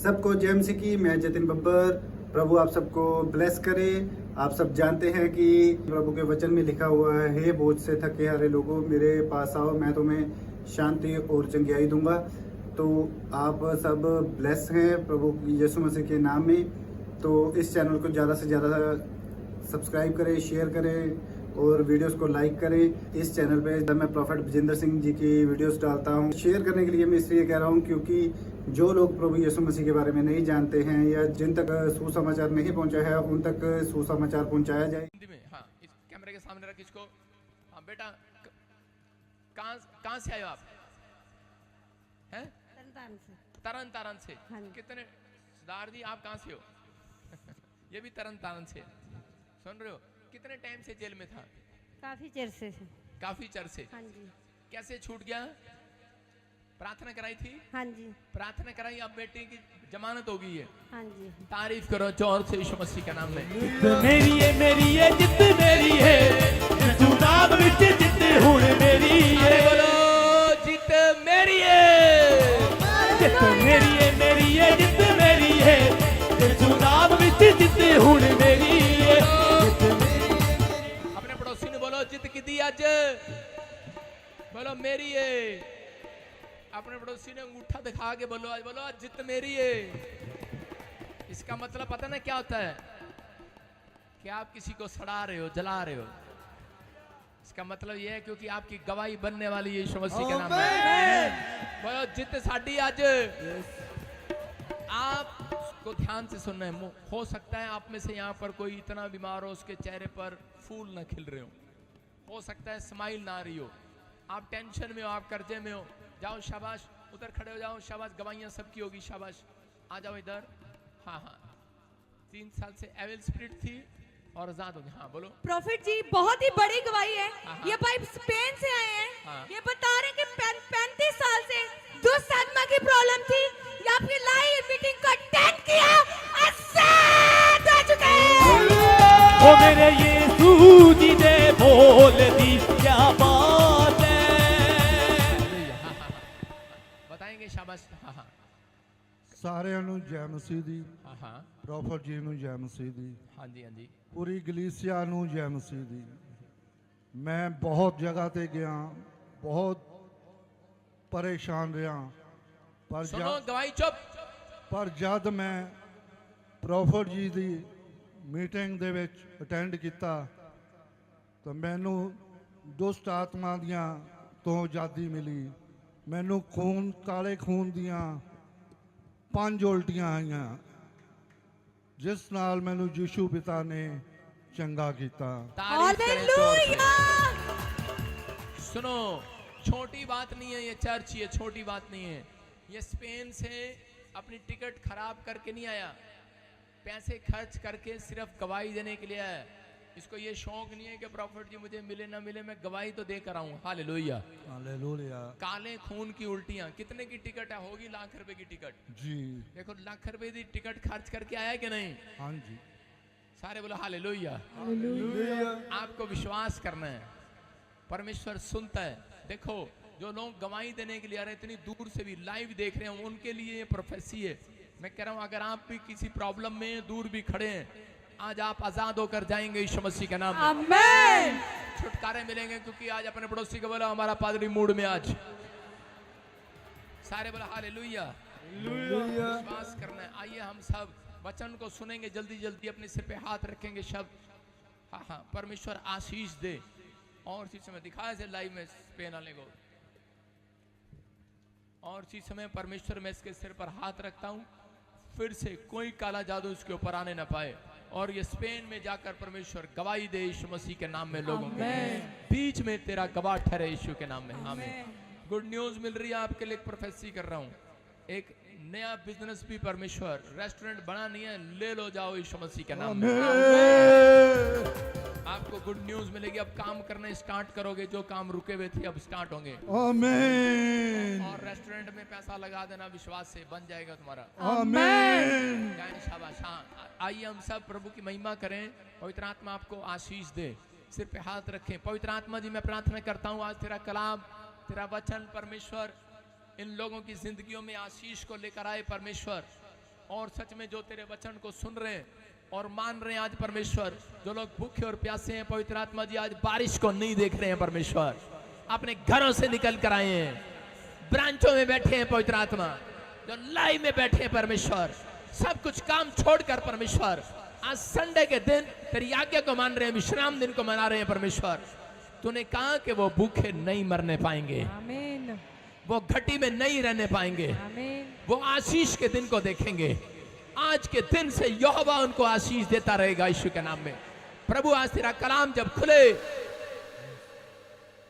सबको जय मसीह की। मैं जतिन बब्बर। प्रभु आप सबको ब्लेस करे। आप सब जानते हैं कि प्रभु के वचन में लिखा हुआ है, हे बोझ से थके हारे लोगों मेरे पास आओ, मैं तुम्हें शांति और चंगियाई दूंगा। तो आप सब ब्लेस हैं प्रभु यीशु मसीह के नाम में। तो इस चैनल को ज़्यादा से ज़्यादा सब्सक्राइब करें, शेयर करें और वीडियोस को लाइक करें। इस चैनल पे जब मैं प्रॉफेट विजेंद्र सिंह जी की वीडियोस डालता हूँ, शेयर करने के लिए मैं इसलिए कह रहा हूँ क्योंकि जो लोग प्रभु यीशु मसीह के बारे में नहीं जानते हैं या जिन तक सुसमाचार नहीं पहुँचा है, उन तक सुसमाचार पहुँचाया जाए। हिंदी में, हाँ, इस कैमरे के सामने रख इसको। हाँ बेटा, कहाँ से आए हो आप? हैं? तरन तारन से। हाँ। कितने सरदार जी, आप कहाँ से हो? ये भी तरन तारन से। सुन रहे हो? कितने टाइम से जेल में था? काफी चर्चे से। काफी चर से। हाँ जी। कैसे छूट गया? प्रार्थना कराई थी? हाँ जी। प्रार्थना कराई, अब बेटे की जमानत हो गई है। हाँ जी। तारीफ करो जोर से यीशु मसीह के नाम में। मेरी है जित मेरी है, तू नाम विच जित हुण मेरी है। अरे बोलो जित मेरी है। जित मेरी है जित मेरी है, तू नाम विच जित हुण मेरी है। अपने पड़ोसी ने बोलो जित किदी अज, बोलो मेरी है। अपने पड़ोसी ने अंगूठा दिखा के बोलो आज, बोलो आज जित मेरी है। इसका मतलब पता ना क्या होता है? कि आप किसी को सड़ा रहे हो, जला रहे हो। इसका मतलब यह है क्योंकि आपकी गवाही बनने वाली है यीशु मसीह के नाम में। बोलो जित साडी आज। आप को ध्यान से सुनना है। हो सकता है आप में से यहाँ पर कोई इतना बीमार हो, उसके चेहरे पर फूल ना खिल रहे हो सकता है स्माइल ना आ रही हो, आप टेंशन में हो, आप कर्जे में हो। जाओ शाबाश, उधर खड़े हो जाओ, शाबाश, गवाहियां सबकी होगी, शाबाश। आ जाओ इधर। हाँ हाँ, 3 साल से एविल स्पिरिट थी और आजाद हो गई। हाँ बोलो। प्रॉफिट जी, बहुत ही बड़ी गवाही है। हाँ। ये भाई स्पेन से आए हैं। हाँ। ये बता रहे हैं कि 35 साल से दुस्साधमा की प्रॉब्लम थी। ये आपकी लाइव मीटिंग को अटेंड किया, असद हो चुके हैं। ओ मेरे यीशु जी ने बोल दी, क्या बात है। बताएंगे, शाबाश। हाँ हाँ सारिਆਂ ਨੂੰ ਜੈ ਮਸੀਹ ਦੀ। हाँ हाँ ਪ੍ਰੋਫਟ ਜੀ ਨੂੰ ਜੈ ਮਸੀਹ ਦੀ। हाँ जी, हाँ जी। ਪੂਰੀ ਗਲੀਸਿਆ ਨੂੰ ਜੈ ਮਸੀਹ ਦੀ। ਮੈਂ ਬਹੁਤ ਜਗ੍ਹਾ ਤੇ ਗਿਆ, ਬਹੁਤ ਪਰੇਸ਼ਾਨ ਰਿਹਾ, सुनो गवाही चुप। ਪਰ ਜਦ ਮੈਂ ਪ੍ਰੋਫਟ ਜੀ ਦੀ ਮੀਟਿੰਗ ਦੇ ਵਿੱਚ ਅਟੈਂਡ ਕੀਤਾ ਤਾਂ ਮੈਨੂੰ ਦੁਸ਼ਟ ਆਤਮਾ ਦੀਆਂ ਤੋਂ ਆਜ਼ਾਦੀ ਮਿਲੀ। ਮੈਨੂੰ ਖੂਨ, ਕਾਲੇ ਖੂਨ ਦੀਆਂ 5 ਉਲਟੀਆਂ ਆਈਆਂ, ਜਿਸ ਨਾਲ ਮੈਨੂੰ ਯीशु ਪਿਤਾ ਨੇ ਚੰਗਾ ਕੀਤਾ। तारीफ करें जोर से। हालेलुया। सुनो, छोटी बात नहीं है ये चर्च, ये छोटी बात नहीं है। ये स्पेन से अपनी टिकट खराब करके नहीं आया, पैसे खर्च करके सिर्फ गवाही देने के लिए आया। इसको ये शौक नहीं है कि प्रॉफिट जी मुझे मिले ना मिले, मैं गवाही तो देकर आऊं। हालेलुया। हालेलुया। काले खून की उल्टियां, कितने की टिकट है? होगी लाख रुपए की टिकट। जी देखो लाख रुपए की टिकट खर्च करके आया कि नहीं? हाँ जी। सारे बोलो हालेलुया। आपको विश्वास करना है, परमेश्वर सुनता है। देखो जो लोग गवाही देने के लिए आ रहे हैं, इतनी दूर से भी लाइव देख रहे हैं, उनके लिए ये प्रोफेसी है। मैं कह रहा हूं अगर आप भी किसी प्रॉब्लम में दूर भी खड़े हैं, आज आप आजाद होकर जाएंगे यीशु मसीह के नाम में। आमेन। छुटकारे मिलेंगे क्योंकि आज अपने पड़ोसी को बोला हमारा पादरी मूड में आज। सारे बोला हालेलुया। विश्वास करना है। आइए हम सब वचन को सुनेंगे, जल्दी जल्दी अपने सिर पे हाथ रखेंगे शब्द। हाँ हाँ, परमेश्वर आशीष दे। और चीज समय दिखाया से लाइव में स्पेन वाले को। और चीज समय परमेश्वर मैं इसके सिर पर हाथ रखता हूँ, फिर से कोई काला जादू इसके ऊपर आने ना पाए। और ये स्पेन में जाकर परमेश्वर गवाही दे यीशु मसीह के नाम में, लोगों के बीच में तेरा गवाह ठहरे यीशु के नाम में। आमीन। गुड न्यूज मिल रही है आपके लिए, एक प्रोफेसी कर रहा हूँ। एक नया बिजनेस भी परमेश्वर, रेस्टोरेंट बना नहीं है, ले लो जाओ यीशु मसीह के नाम में। आपको गुड न्यूज मिलेगी। अब काम करने स्टार्ट करोगे, जो काम रुके हुए थे अब स्टार्ट होंगे। आमीन। और रेस्टोरेंट में पैसा लगा देना, विश्वास से बन जाएगा तुम्हारा। आमीन। जय शाबाश। हाँ, आइए हम सब प्रभु की महिमा करें। पवित्र आत्मा आपको आशीष दे। सिर पे हाथ रखें। पवित्र आत्मा जी, मैं प्रार्थना करता हूँ आज तेरा कलाम, तेरा वचन परमेश्वर इन लोगों की जिंदगियों में आशीष को लेकर आए। परमेश्वर और सच में जो तेरे वचन को सुन रहे हैं और मान रहे हैं आज परमेश्वर, जो लोग भूखे और प्यासे हैं पवित्र आत्मा जी आज बारिश को नहीं देख रहे हैं परमेश्वर, अपने घरों से निकल कर आए हैं, ब्रांचों में बैठे हैं पवित्र आत्मा, जो लाइव में बैठे हैं परमेश्वर, सब कुछ काम छोड़कर परमेश्वर आज संडे के दिन तेरी आज्ञा को मान रहे हैं, विश्राम दिन को मना रहे हैं परमेश्वर। तूने कहा कि वो भूखे नहीं मरने पाएंगे, आमीन, वो घटी में नहीं रहने पाएंगे, आमीन, वो आशीष के दिन को देखेंगे। आज के दिन से यहोवा उनको आशीष देता रहेगा यीशु के नाम में। प्रभु आज तेरा कलाम जब खुले,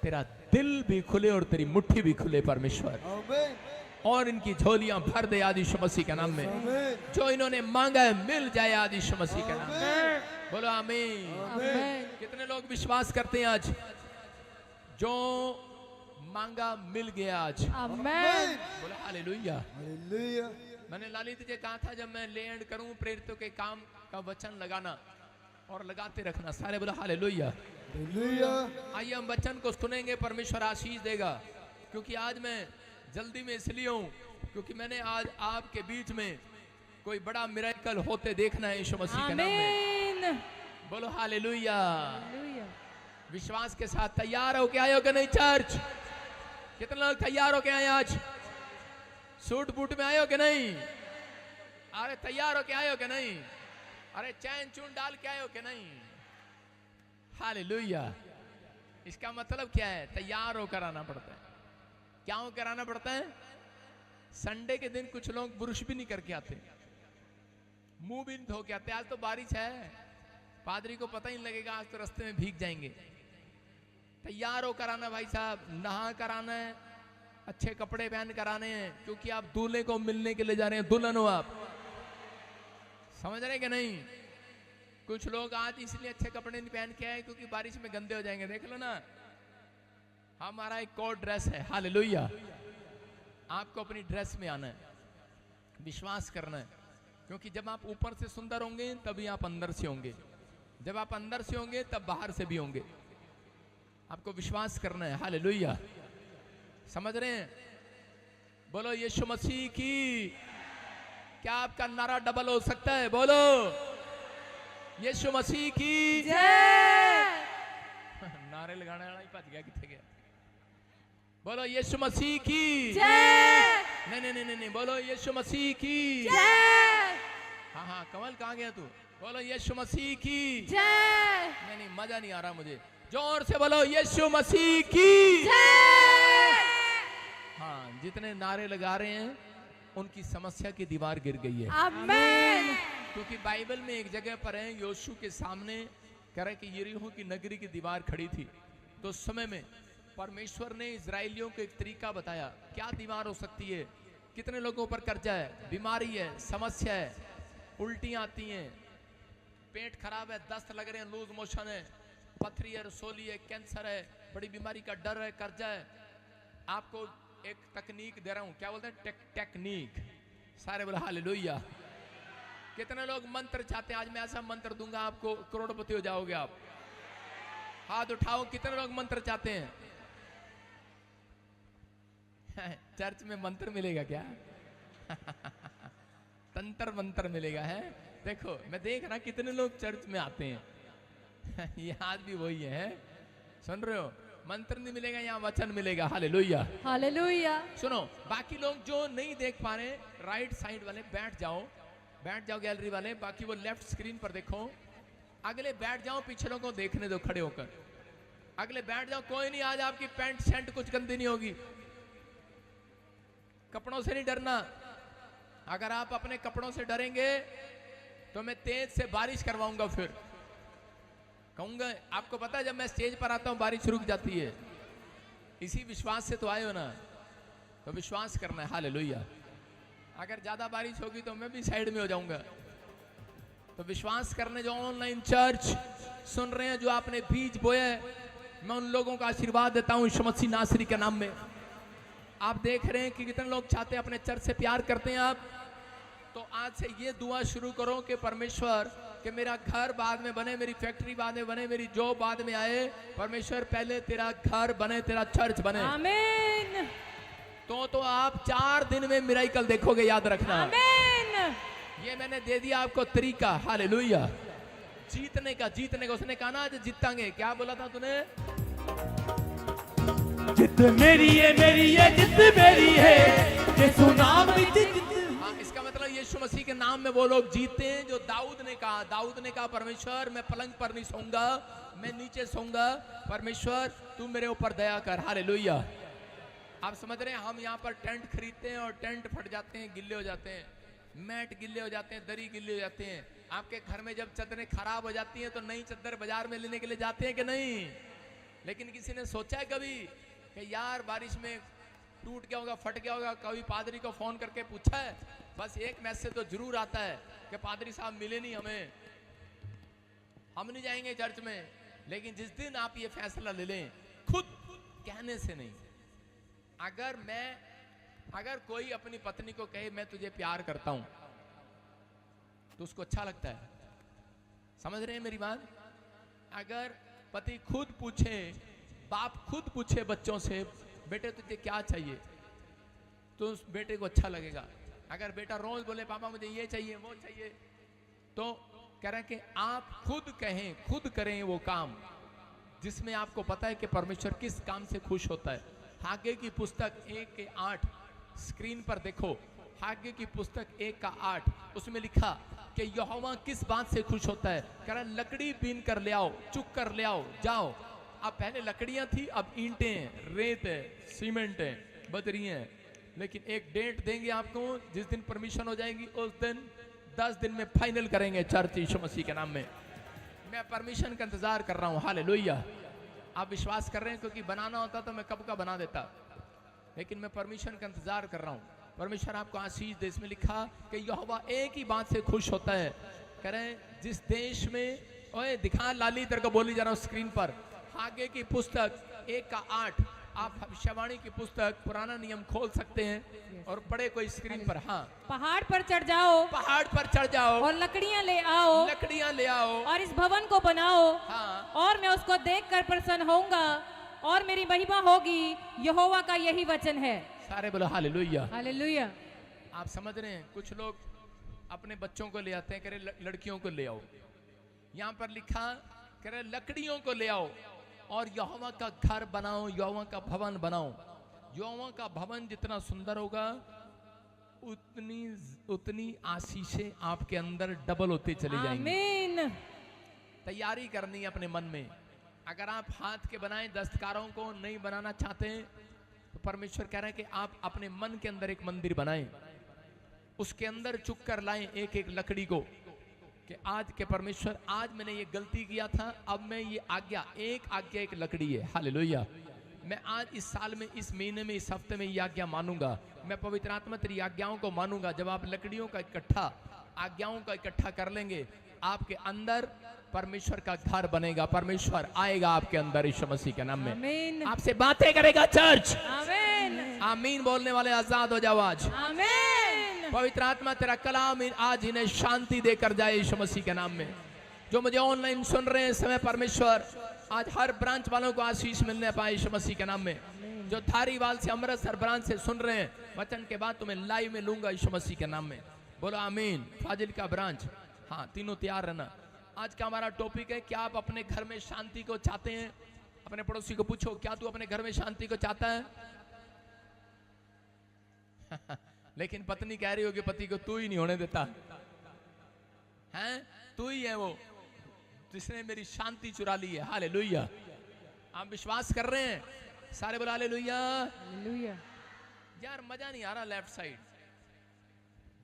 तेरा दिल भी खुले और तेरी मुट्ठी भी खुले परमेश्वर, और इनकी झोलियां भर दे आज यीशु मसीह के नाम में। जो इन्होंने मांगा है मिल जाए आज यीशु मसीह के नाम में। बोलो आमीन। आमीन, कितने लोग विश्वास करते हैं आज जो मांगा मिल गया आज? आमीन, बोलो हालेलुया। मैंने लालित जी कहा था जब मैं लैंड करूं प्रेरितों के काम का वचन लगाना और लगाते रखना, सारे बोलो हालेलुया। आइए हम वचन को सुनेंगे, परमेश्वर आशीष देगा। क्योंकि आज मैं जल्दी में इसलिए हूं क्योंकि मैंने आज आपके बीच में कोई बड़ा मिरेकल होते देखना है यीशु मसीह के नाम में। आमीन, बोलो हालेलुया। हालेलुया, विश्वास के साथ तैयार हो के आए हो कि नहीं चर्च? कितने लोग तैयार हो के आए आज? सूट बूट में आए हो कि नहीं? अरे तैयार हो के आए हो कि नहीं? अरे चैन चून डाल के आए हो कि नहीं? हालेलुया। इसका मतलब क्या है? तैयार होकर आना पड़ता है। क्या होकर आना पड़ता है? संडे के दिन कुछ लोग ब्रुश भी नहीं करके आते, मुंह भी नहीं धो के आते। आज तो बारिश है, पादरी को पता ही नहीं लगेगा, आज तो रास्ते में भीग जाएंगे। तैयार होकर आना भाई साहब, नहा कर आना है, अच्छे कपड़े पहन कर आने हैं, क्योंकि आप दूल्हे को मिलने के लिए जा रहे हैं, दुल्हन हो आप। समझ रहे कि नहीं? कुछ लोग आज इसलिए अच्छे कपड़े नहीं पहन के आए क्योंकि बारिश में गंदे हो जाएंगे। देख लो ना, हमारा एक कोट ड्रेस है, हालेलुया। आपको अपनी ड्रेस में आना है, विश्वास करना है, क्योंकि जब आप ऊपर से सुंदर होंगे तभी आप अंदर से होंगे, जब आप अंदर से होंगे तब बाहर से भी होंगे। आपको विश्वास करना है, हालेलुया। समझ रहे हैं? बोलो यीशु मसीह की। क्या आपका नारा डबल हो सकता है? बोलो यीशु मसीह की जय, नारे लगाने वाला ही भज गया, किथे गया? बोलो यीशु मसीह की जय, नहीं नहीं नहीं नहीं, बोलो यीशु मसीह की जय, हाँ हाँ, कमल कहाँ गया तू? बोलो यीशु मसीह की जय, नहीं नहीं, मजा नहीं आ रहा मुझे। जोर से बोलो यीशु मसीह की। जय, हाँ, जितने नारे लगा रहे हैं उनकी समस्या की दीवार गिर गई है। आमीन, क्योंकि बाइबल में एक जगह पर है, योशू के सामने कह रहा है कि यरीहो की नगरी की दीवार खड़ी थी। तो उस समय में परमेश्वर ने इजराइलियों को एक तरीका बताया, क्या दीवार हो सकती है। कितने लोगों पर कर्जा है, बीमारी है, समस्या है, उल्टियां आती हैं, पेट खराब है, दस्त लग रहे हैं, लूज मोशन है, पथरी है, रसोली है, कैंसर है, बड़ी बीमारी का डर है, कर्जा है। आपको एक तकनीक दे रहा हूं, क्या बोलते हैं? टेक्निक। सारे बोले हालेलुया। कितने लोग मंत्र चाहते हैं? आज मैं ऐसा मंत्र दूंगा आपको, करोड़पति हो जाओगे आप। हाथ उठाओ, कितने लोग मंत्र चाहते हैं? चर्च में मंत्र मिलेगा क्या? तंत्र मंत्र मिलेगा है? देखो मैं देख रहा कितने लोग चर्च में आते हैं। ये आज भी वही है, सुन रहे हो? मंत्र नहीं मिलेगा, यहाँ वचन मिलेगा, हालेलुया। हालेलुया, सुनो, बाकी लोग जो नहीं देख पा रहे, राइट साइड वाले बैठ जाओ, बैठ जाओ गैलरी वाले, बाकी वो लेफ्ट स्क्रीन पर देखो। अगले बैठ जाओ, पीछे लोगों को देखने दो खड़े होकर। अगले बैठ जाओ, कोई नहीं, आज आपकी पैंट शर्ट कुछ गंदी नहीं होगी। कपड़ों से नहीं डरना। अगर आप अपने कपड़ों से डरेंगे तो मैं तेज से बारिश करवाऊंगा। फिर कहूंगा, आपको पता है जब मैं स्टेज पर आता हूं बारिश रुक जाती है। इसी विश्वास से तो आए हो ना, तो विश्वास करना है, हालेलुया। अगर ज्यादा बारिश होगी तो मैं भी साइड में हो जाऊंगा। तो विश्वास करने जो ऑनलाइन चर्च सुन रहे हैं, जो आपने बीज बोया है, मैं उन लोगों का आशीर्वाद देता हूं यीशु मसीह नासरी के नाम में। आप देख रहे हैं कि कितने लोग चाहते हैं, अपने चर्च से प्यार करते हैं आप, तो आज से ये दुआ शुरू करो कि परमेश्वर कि मेरा घर बाद में बने, मेरी फैक्ट्री बाद में बने, मेरी जॉब बाद में आए। परमेश्वर पहले तेरा घर बने, तेरा चर्च बने। आमीन, तो आप 4 दिन में मिरेकल देखोगे, याद रखना। आमीन, ये मैंने दे दिया आपको तरीका, हालेलुया, जीतने का। उसने कहा ना आज जीतांगे, क्या बोला था तूने? जित मेरी है जित मेरी है, यीशु नाम विच जित। हाँ, इसका मतलब यीशु मसीह के नाम में वो लोग जीते हैं जो दाऊद ने कहा परमेश्वर मैं पलंग पर नहीं सोऊंगा, मैं नीचे सोऊंगा, परमेश्वर तू मेरे ऊपर दया कर, हालेलुया। आप समझ रहे हैं, हम यहाँ पर टेंट खरीदते हैं और टेंट फट जाते हैं, गिल्ले हो जाते हैं, मैट गिल्ले हो जाते हैं, दरी गिल्ले हो जाते हैं। आपके घर में जब चादरें खराब हो जाती हैं तो नई चादर बाजार में लेने के लिए जाते हैं कि नहीं? लेकिन किसी ने सोचा है कभी कि यार बारिश में टूट गया होगा, फट गया होगा? कभी पादरी को फोन करके पूछा है? बस एक मैसेज तो जरूर आता है कि पादरी साहब मिले नहीं हमें, हम नहीं जाएंगे चर्च में। लेकिन जिस दिन आप ये फैसला ले लें खुद कहने से नहीं, अगर कोई अपनी पत्नी को कहे मैं तुझे प्यार करता हूं तो उसको अच्छा लगता है, समझ रहे हैं मेरी बात? अगर पति खुद पूछे, बाप खुद पूछे बच्चों से बेटे तुझे क्या चाहिए, तो उस बेटे को अच्छा लगेगा। अगर बेटा रोज बोले पापा मुझे ये चाहिए वो चाहिए, तो कह रहे हैं कि आप खुद कहें, खुद करें वो काम जिसमें आपको पता है कि परमेश्वर किस काम से खुश होता है। हागे की पुस्तक 1:8 स्क्रीन पर देखो, हागे की पुस्तक 1:8, उसमें लिखा कि यहोवा किस बात से खुश होता है। कह रहा लकड़ी बीन कर ले आओ, चुक कर ले आओ, जाओ। अब पहले लकड़ियां थी, अब ईंटें हैं, रेत है, सीमेंट है, बजरी है। लेकिन एक डेट देंगे आपको, जिस दिन परमिशन हो जाएगी उस दिन 10 दिन में फाइनल करेंगे चर्च यीशु मसीह के नाम में। मैं परमिशन का इंतजार कर रहा हूं, हालेलुया। आप विश्वास कर रहे हैं? क्योंकि बनाना होता तो मैं कब का बना देता, लेकिन मैं परमिशन का इंतजार कर रहा हूं। परमेश्वर आपको आशीष दे। इसमें लिखा कि यहोवा एक ही बात से खुश होता है। कह रहे हैं जिस देश में, ओए दिखा लाली इधर को बोली जा रहा हूं स्क्रीन पर, हागे की पुस्तक 1:8, आप भविष्यवाणी की पुस्तक पुराना नियम खोल सकते हैं और पढ़े कोई स्क्रीन पर। हाँ, पहाड़ पर चढ़ जाओ, पहाड़ पर चढ़ जाओ और लकड़ियां ले आओ, लकड़ियां ले आओ, और इस भवन को बनाओ, हाँ, और मैं उसको देखकर प्रसन्न होऊंगा और मेरी महिमा होगी। यहोवा का यही वचन है। सारे बोलो हालेलुया। हालेलुया। आप समझ रहे हैं? कुछ लोग अपने बच्चों को ले आते हैं, कह रहे लड़कियों को ले आओ। यहाँ पर लिखा कह रहे लकड़ियों को ले आओ और यहोवा का घर बनाओ, यहोवा का भवन बनाओ। यहोवा का भवन जितना सुंदर होगा उतनी आशीषें आपके अंदर डबल होते चले जाएंगे। आमीन। तैयारी करनी है अपने मन में। अगर आप हाथ के बनाए दस्तकारों को नहीं बनाना चाहते हैं तो परमेश्वर कह रहे हैं कि आप अपने मन के अंदर एक मंदिर बनाएं, उसके अंदर चुक कर लाएं एक एक लकड़ी को, कि आज के परमेश्वर आज मैंने ये गलती किया था, अब मैं ये आज्ञा एक लकड़ी है, हालेलुया। मैं आज इस साल में, इस महीने में, इस हफ्ते में ये आज्ञा मानूंगा। मैं पवित्र आत्मा तेरी आज्ञाओं को मानूंगा। जब आप लकड़ियों का इकट्ठा, आज्ञाओं का इकट्ठा कर लेंगे, आपके अंदर परमेश्वर का घर बनेगा। परमेश्वर आएगा आपके अंदर यीशु मसीह के नाम में, आमीन। आपसे बातें करेगा चर्च। आमीन। आमीन बोलने वाले आजाद हो जाओ आज। आमीन। पवित्र आत्मा तेरा कलाम आज इन्हें शांति देकर जाए यीशु मसीह के नाम में। जो मुझे ऑनलाइन सुन रहे हैं इस समय, परमेश्वर आज हर ब्रांच वालों को आशीष मिलने पाए यीशु मसीह के नाम में। जो धारीवाल से, अमृतसर ब्रांच से सुन रहे हैं, वचन के बाद तुम्हें लाइव में लूंगा यीशु मसीह के नाम में। बोलो आमीन। फाजिल का ब्रांच, हाँ, तीनों तैयार रहना। आज का हमारा टॉपिक है, क्या आप अपने घर में शांति को चाहते हैं? अपने पड़ोसी को पूछो, क्या तू अपने घर में शांति को चाहता है? लेकिन पत्नी कह रही होगी पति को, तू ही नहीं होने देता हैं, तू ही है वो जिसने मेरी शांति चुरा ली है। हालेलुया। आप विश्वास कर रहे हैं? सारे बोलो हालेलुया। हालेलुया। यार मजा नहीं आ रहा लेफ्ट साइड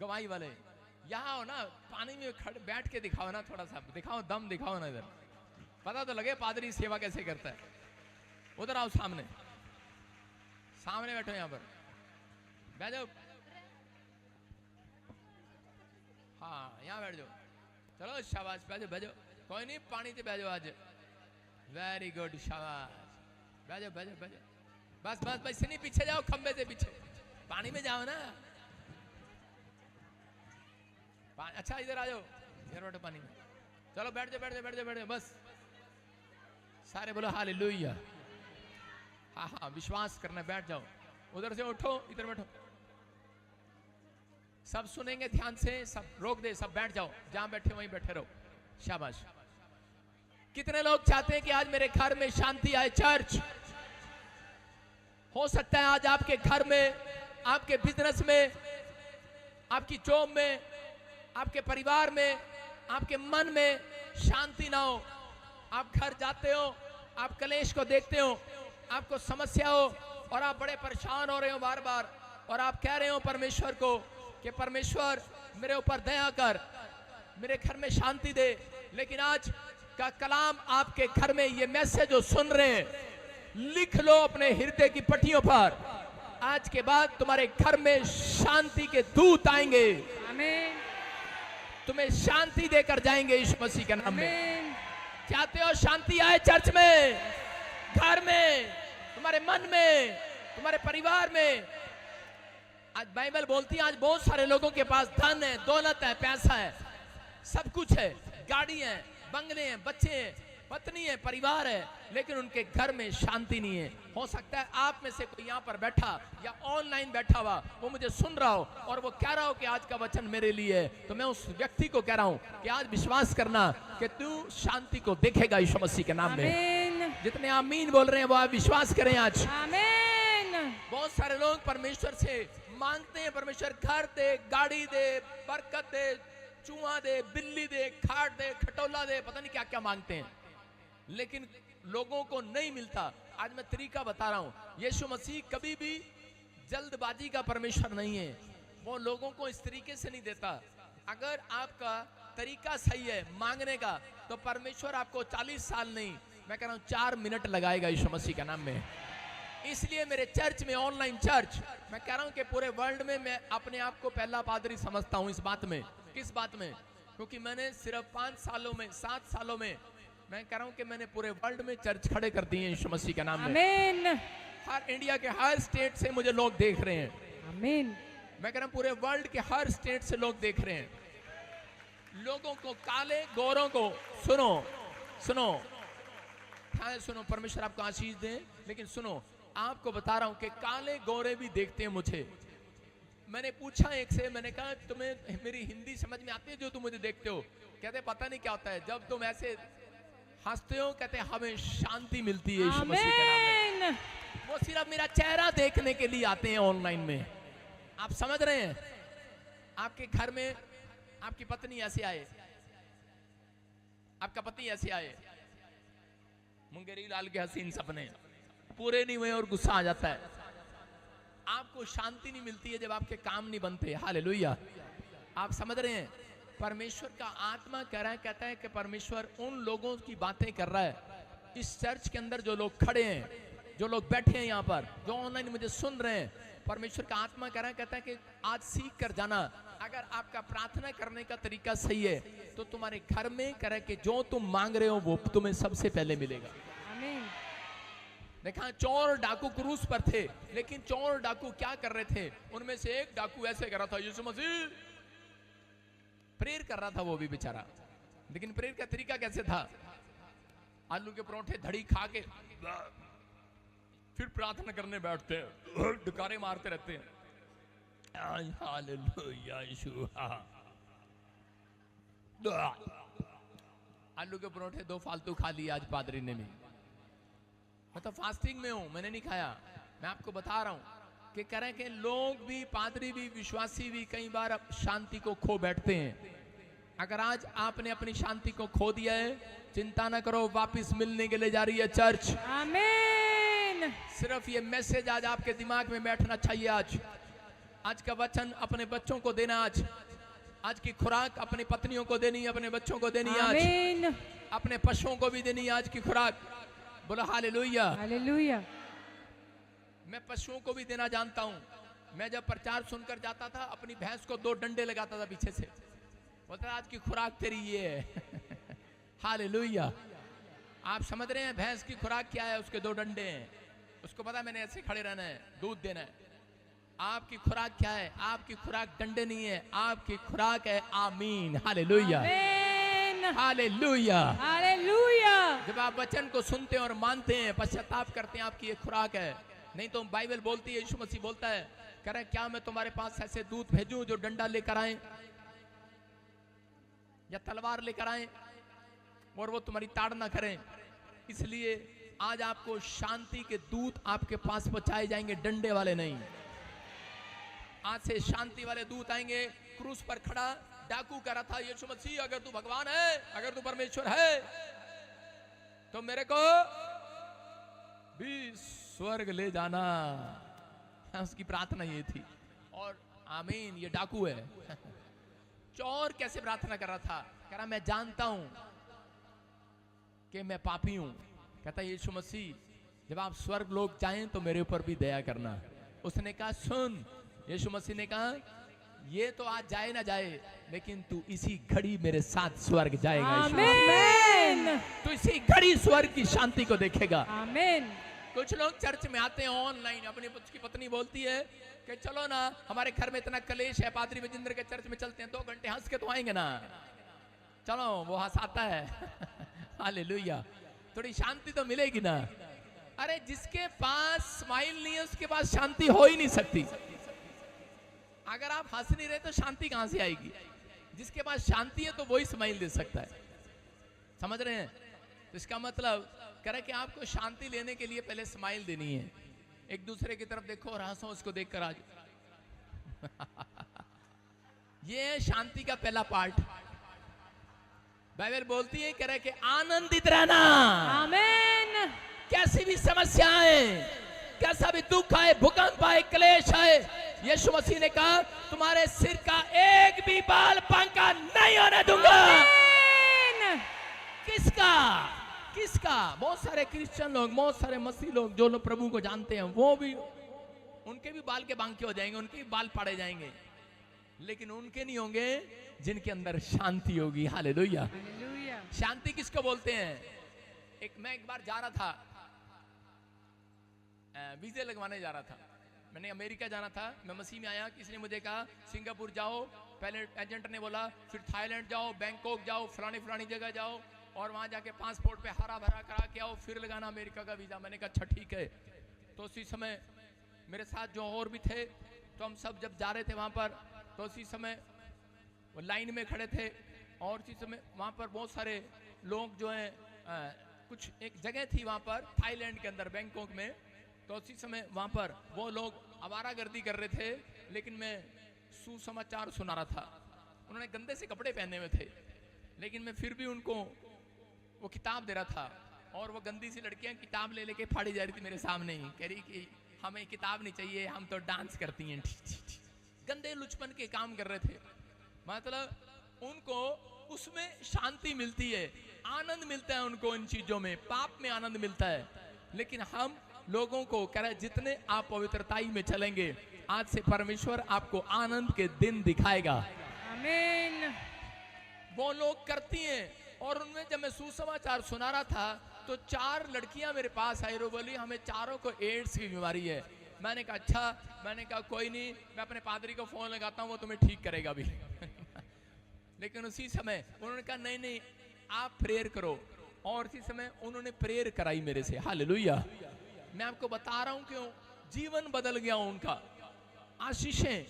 गवाही वाले। यहाँ हो ना, पानी में खड़े बैठ के दिखाओ ना, थोड़ा सा दिखाओ, दम दिखाओ ना, इधर पता तो लगे पादरी सेवा कैसे करता है। उधर आओ, सामने सामने बैठो, यहाँ पर बैठ जाओ। हाँ, यहाँ बैठ जाओ। चलो शाबाश, बैठ जाओ, बैठ जाओ। कोई नहीं, पानी से बैठ जाओ आज। वेरी गुड, शाबाश, बैठ जाओ, बैठ जाओ, बैठ जाओ। बस बस बस, नहीं पीछे जाओ, खंबे से पीछे, पानी में जाओ ना। अच्छा इधर आ जाओ, इधर बैठो पानी में। चलो बैठ जाओ, बैठ जाओ, बैठ जाओ, बैठ जाओ, बस। सारे बोलो हालेलुया। हाँ हाँ, विश्वास करना, बैठ जाओ। उधर से उठो, इधर बैठो। सब सुनेंगे ध्यान से, सब रोक दे, सब बैठ जाओ, जहां बैठे वहीं बैठे रहो, शाबाश। कितने लोग चाहते हैं कि आज मेरे घर में शांति आए? चर्च, हो सकता है आज आपके घर में, आपके बिजनेस में, आपकी जॉब में, आपके परिवार में, आपके मन में शांति ना हो। आप घर जाते हो, आप कलेश को देखते हो, आपको समस्या हो और आप बड़े परेशान हो रहे हो बार बार, और आप कह रहे हो परमेश्वर को कि परमेश्वर मेरे ऊपर दया कर, मेरे घर में शांति दे। लेकिन आज का कलाम आपके घर में, ये मैसेज जो सुन रहे हैं, लिख लो अपने हृदय की पट्टियों पर, आज के बाद तुम्हारे घर में शांति के दूत आएंगे, आमीन, तुम्हें शांति देकर जाएंगे यीशु मसीह के नाम में। आमीन, चाहते हो शांति आए चर्च में, घर में, तुम्हारे मन में, तुम्हारे परिवार में? आज बाइबल बोलती है आज बहुत सारे लोगों के पास धन है, दौलत है, पैसा है, सब कुछ है, गाड़ी है, बंगले हैं, बच्चे हैं, पत्नी है, परिवार है, लेकिन उनके घर में शांति नहीं है। हो सकता है आप में से कोई यहाँ पर बैठा या ऑनलाइन बैठा हुआ, वो मुझे सुन रहा हो और वो कह रहा हो कि आज का वचन मेरे लिए है, तो मैं उस व्यक्ति को कह रहा हूँ कि आज विश्वास करना कि तू शांति को देखेगा यीशु मसीह के नाम में। आमीन, जितने आमीन बोल रहे हैं वो आप विश्वास करें आज। आमीन, बहुत सारे लोग परमेश्वर से मांगते हैं, परमेश्वर घर दे, गाड़ी दे, बरकत दे, चूहा दे, बिल्ली दे, खाट दे, खटोला दे, पता नहीं क्या क्या मांगते हैं, लेकिन लोगों को नहीं मिलता। आज मैं तरीका बता रहा हूं, यीशु मसीह कभी भी जल्दबाजी का परमेश्वर नहीं है, वो लोगों को इस तरीके से नहीं देता। अगर आपका तरीका सही है मांगने का, तो परमेश्वर आपको 40 साल नहीं, मैं कह रहा हूं 4 मिनट लगाएगा यीशु मसीह के नाम में। इसलिए मेरे चर्च में, ऑनलाइन चर्च, मैं कह रहा हूं कि पूरे वर्ल्ड में मैं अपने आप को पहला पादरी समझता हूं इस बात में। किस बात में? क्योंकि मैंने सिर्फ 5 सालों में, 7 सालों में, मैं कह रहा हूं कि मैंने पूरे वर्ल्ड में चर्च खड़े कर दिए यीशु मसीह के नाम में। आमीन, हर इंडिया के हर स्टेट से मुझे लोग देख रहे हैं। आमीन, मैं कह रहा हूं पूरे वर्ल्ड के हर स्टेट से लोग देख रहे हैं। लोगों को, काले गोरों को, सुनो सुनो, हाँ सुनो, परमेश्वर आपको आशीष दे। लेकिन सुनो, आपको बता रहा हूं कि काले गोरे भी देखते हैं मुझे। मैंने पूछा एक से, मैंने कहा तुम्हें मेरी हिंदी समझ में आती है जो तुम मुझे देखते हो? कहते पता नहीं क्या होता है, जब तुम ऐसे हंसते हो, कहते हमें शांति मिलती है यीशु मसीह के नाम में। वो सिर्फ मेरा चेहरा देखने के लिए आते हैं ऑनलाइन में। आप समझ रहे हैं? आपके घर में आपकी पत्नी ऐसे आए, आपका पति ऐसे आए, मुंगेरी लाल के हसीन सपने पूरे नहीं हुए और गुस्सा आ जाता है। आपको शांति नहीं मिलती है जब आपके काम नहीं बनते। हालेलुया। आप समझ रहे हैं? परमेश्वर का आत्मा कह रहा है, कहता है कि परमेश्वर उन लोगों की बातें कर रहा है इस चर्च के अंदर, जो लोग खड़े हैं, जो लोग बैठे हैं यहाँ पर, जो ऑनलाइन मुझे सुन रहे हैं। परमेश्वर का आत्मा कह रहा है, कहता है कि आज सीख कर जाना, अगर आपका प्रार्थना करने का तरीका सही है तो तुम्हारे घर में कह रहा है कि जो तुम मांग रहे हो वो तुम्हें सबसे पहले मिलेगा। आमीन, देखा, चोर डाकू क्रूस पर थे, लेकिन चोर डाकू क्या कर रहे थे? उनमें से एक डाकू ऐसे कर रहा था, यीशु मसीह, प्रेयर कर रहा था वो भी बेचारा। लेकिन प्रेयर का तरीका कैसे था? आलू के परोठे धड़ी खा के फिर प्रार्थना करने बैठते हैं, डुकारे मारते रहते हैं। हालेलुया यीशु। आलू के परोठे 2 फालतू खा लिए आज पादरी ने भी। मैं तो फास्टिंग में हूं, मैंने नहीं खाया। मैं आपको बता रहा हूं कि कह रहे हैं कि लोग भी, पादरी भी, विश्वासी भी कई बार शांति को खो बैठते हैं। अगर आज आपने अपनी शांति को खो दिया है, चिंता ना करो, वापस मिलने के लिए जा रही है चर्च। आमीन, सिर्फ ये मैसेज आज आपके दिमाग में बैठना चाहिए। आज का वचन अपने बच्चों को देना, आज की खुराक अपनी पत्नियों को देनी, अपने बच्चों को देनी, आमीन, अपने पशुओं को भी देनी आज की खुराक। बोलो हालेलुया। हालेलुया। मैं पशुओं को भी देना जानता हूं। मैं जब प्रचार सुनकर जाता था, अपनी भैंस को 2 डंडे लगाता था पीछे से, बोलता आज की खुराक तेरी ये है। हालेलुया। आप समझ रहे हैं भैंस की खुराक क्या है? उसके 2 डंडे हैं, उसको पता मैंने ऐसे खड़े रहना है, दूध देना है। आपकी खुराक क्या है? आपकी खुराक डंडे नहीं है, आपकी खुराक है आमीन। Hallelujah, hallelujah, hallelujah. जब आप वचन को सुनते हैं और मानते हैं, पश्चाताप करते हैं, आपकी ये खुराक है। नहीं तो बाइबल बोलती है, यीशु मसीह बोलता है कह रहे क्या मैं तुम्हारे पास ऐसे दूत भेजूं जो डंडा लेकर आए या तलवार लेकर आए और वो तुम्हारी ताड़ना करें। इसलिए आज आपको शांति के दूत आपके पास पहुंचाए जाएंगे, डंडे वाले नहीं। आज से शांति वाले दूत आएंगे। क्रूस पर खड़ा डाकू कह रहा था, यीशु मसीह अगर तू भगवान है, अगर तू परमेश्वर है, तो मेरे को भी स्वर्ग ले जाना। उसकी प्रार्थना ये थी। और आमीन, ये डाकू है। चोर कैसे प्रार्थना कर रहा था? कह रहा मैं जानता हूं कि मैं पापी हूं। कहता यीशु मसीह जब आप स्वर्ग लोग जाएं तो मेरे ऊपर भी दया करना। उसने कहा सुन, यीशु मसीह ने कहा ये तो आज जाए ना जाए, लेकिन तू इसी घड़ी मेरे साथ स्वर्ग जाएगा। आमीन। तू इसी घड़ी स्वर्ग की शांति को देखेगा। आमीन। कुछ लोग चर्च में आते हैं ऑनलाइन, अपनी की पत्नी बोलती है कि चलो ना हमारे घर में इतना कलेश है, पादरी विजेंद्र के चर्च में चलते हैं, 2 घंटे हंस के तो आएंगे ना। चलो वो हंसाता है। हालेलुया, थोड़ी शांति तो मिलेगी ना। अरे जिसके पास स्माइल नहीं है उसके पास शांति हो ही नहीं सकती। अगर आप हंस नहीं रहे तो शांति कहां से आएगी? जिसके पास शांति है तो वही स्माइल दे सकता है। समझ रहे हैं? तो इसका मतलब कह रहा कि आपको शांति लेने के लिए पहले स्माइल देनी है। एक दूसरे की तरफ देखो और हंसो, उसको देखकर आज। ये है शांति का पहला पार्ट। बाइबल बोलती है, कह रहा है कि आनंदित रहना। आमीन। कैसी भी समस्या आए, कैसा भी दुख आए, भूकंप आए, क्लेश आए, यीशु मसीह ने कहा तुम्हारे सिर का एक भी बाल बांका नहीं होने दूंगा। आमीन। किसका? किसका? बहुत सारे क्रिश्चियन लोग, बहुत सारे मसीह लोग जो लोग प्रभु को जानते हैं, वो भी उनके भी बाल के बांके हो जाएंगे, उनके भी बाल पाड़े जाएंगे, लेकिन उनके नहीं होंगे जिनके अंदर शांति होगी। हालेलुया। हालेलुया। शांति किसको बोलते हैं? मैं एक बार जा रहा था, वीजे लगवाने जा रहा था। मैंने अमेरिका जाना था, मैं मसीह में आया। किसी ने मुझे कहा सिंगापुर जाओ, पहले एजेंट ने बोला, फिर थाईलैंड जाओ, बैंकॉक जाओ, फलानी जगह जाओ और वहां जाके पासपोर्ट पे हरा भरा करा के आओ, फिर लगाना अमेरिका का वीजा। मैंने कहा अच्छा ठीक है। तो उसी समय मेरे साथ जो और भी थे, तो हम सब जब जा रहे थे वहां पर, तो उसी समय वो लाइन में खड़े थे और उसी समय वहां पर बहुत सारे लोग जो हैं, कुछ एक जगह थी वहां पर थाईलैंड के अंदर, बैंकॉक में। तो उसी समय वहां पर वो लोग आवारागर्दी कर रहे थे, लेकिन मैं सुसमाचार सुना रहा था। उन्होंने गंदे से कपड़े पहने हुए थे, लेकिन मैं फिर भी उनको वो किताब दे रहा था और वो गंदी सी लड़कियां किताब ले लेके फाड़ी जा रही थी मेरे सामने ही। कह रही कि हमें किताब नहीं चाहिए, हम तो डांस करती हैं। गंदे लुचपन के काम कर रहे थे। मतलब उनको उसमें शांति मिलती है, आनंद मिलता है उनको इन चीजों में, पाप में आनंद मिलता है। लेकिन हम लोगों को कह रहे जितने आप पवित्रताई में चलेंगे, आज से परमेश्वर आपको आनंद के दिन दिखाएगा। आमीन। वो लोग करती हैं। और उनमें जब मैं सुसमाचार सुना रहा था तो 4 लड़कियां मेरे पास आई, रो बोली हमें चारों को एड्स की बीमारी है। मैंने कहा अच्छा। मैंने कहा कोई नहीं, मैं अपने पादरी को फोन लगाता हूँ, वो तुम्हें ठीक करेगा भी। लेकिन उसी समय उन्होंने कहा नहीं नहीं आप प्रेयर करो, और इसी समय उन्होंने प्रेयर कराई मेरे से। हालेलुया। मैं आपको बता रहा हूं क्यों, जीवन बदल गया उनका। आशीषें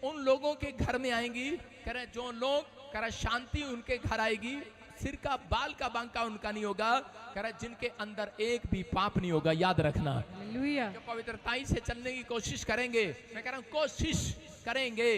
उन लोगों के घर में आएंगी, कह रहे जो लोग कह रहे शांति उनके घर आएगी, सिर का बाल का बांका उनका नहीं होगा, कह रहे जिनके अंदर एक भी पाप नहीं होगा। याद रखना, हालेलुया। जो पवित्रताई से चलने की कोशिश करेंगे, मैं कह रहा हूं कोशिश करेंगे,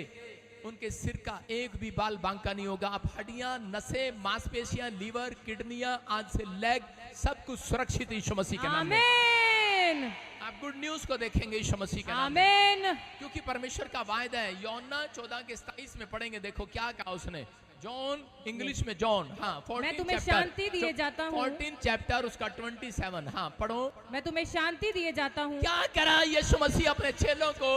उनके सिर का एक भी बाल बांका नहीं होगा। आप हड्डियां, नसें, मांसपेशियां, लीवर, किडनियां, आज से लेग, सब कुछ सुरक्षित यीशु मसीह के नाम में। आमीन। आप गुड न्यूज को देखेंगे यीशु मसीह के नाम में, आमीन। क्योंकि परमेश्वर का वायदा है। यूहन्ना 14:27 में पढ़ेंगे, देखो क्या कहा उसने। जॉन, इंग्लिश में जॉन, हाँ 14 मैं तुम्हें चैप्टर, शांति दिए जाता हूँ। 14 चैप्टर उसका 27, हाँ पढ़ो। मैं तुम्हें शांति दिए जाता हूँ। क्या करा यीशु मसीह अपने चेलों को?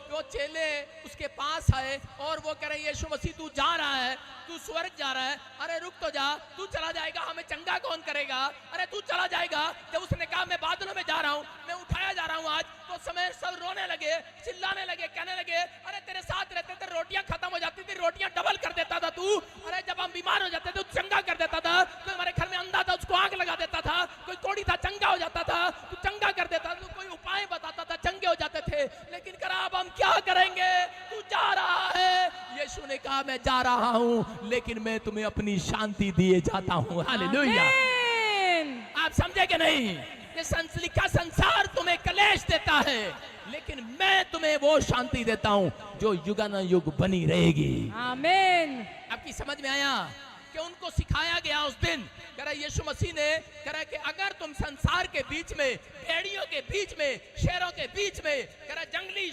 वो चेले उसके पास आए और वो कह रहे यीशु मसीह तू जा रहा है, तू स्वर्ग जा रहा है। अरे रुक तो जा, तू चला जाएगा हमें चंगा कौन करेगा? अरे तू चला जाएगा। जब उसने कहा मैं बादलों में जा रहा हूँ, मैं उठाया जा रहा हूँ आज, तो समय सब रोने लगे, चिल्लाने लगे, कहने लगे अरे तेरे साथ रहते थे रोटियां खत्म हो जाती थी, रोटियां डबल कर देता था तू। अरे जब हम बीमार हो जाते थे तो चंगा कर देता था। कोई हमारे घर में अंधा था उसको आग लगा देता था, कोई कोड़ी था चंगा हो जाता था, तू चंगा कर देता था, कोई उपाय बताता था, चंगे हो जाते थे। लेकिन करा अब हम क्या करेंगे? कहा मैं जा रहा हूं, लेकिन मैं तुम्हें अपनी शांति दिए जाता हूं। हालेलुया। आमीन। आप समझे कि नहीं? ये लिखा संसार तुम्हें कलेश देता है, लेकिन मैं तुम्हें वो शांति देता हूं जो युगानुयुग बनी रहेगी। आमीन। आपकी समझ में आया कि उनको सिखाया गया उस दिन, कह रहा यीशु मसीह ने कह रहा कि अगर तुम संसार के बीच में, भेड़ियों के बीच में, शेरों के बीच में, कह रहा जंगली,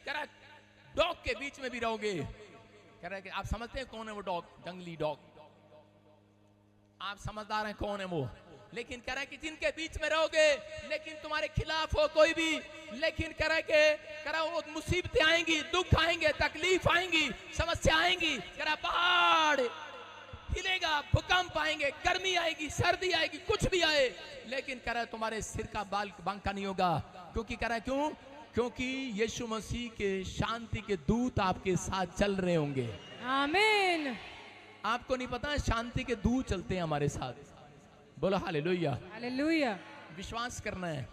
कह रहा डॉग के बीच में भी रहोगे, कह रहा कि आप समझते हैं कौन है वो डॉग, जंगली डॉग? आप समझदार हैं कौन है वो? लेकिन कह रहा है कि जिनके बीच में रहोगे, लेकिन तुम्हारे खिलाफ हो कोई भी, लेकिन कह रहा वो मुसीबतें आएंगी, दुख आएंगे, तकलीफ आएंगी, समस्या आएंगी, कह रहा पहाड़ हिलेगा, भूकंप आएंगे, गर्मी आएगी, सर्दी आएगी, कुछ भी आए, लेकिन कह रहा तुम्हारे सिर का बाल बांका नहीं होगा। क्योंकि कह रहा क्यों? क्योंकि यीशु मसीह के शांति के दूत आपके साथ चल रहे होंगे। आमीन। आपको नहीं पता, शांति के दूत चलते हैं हमारे साथ। बोलो हालेलुया। हालेलुया। विश्वास करना है।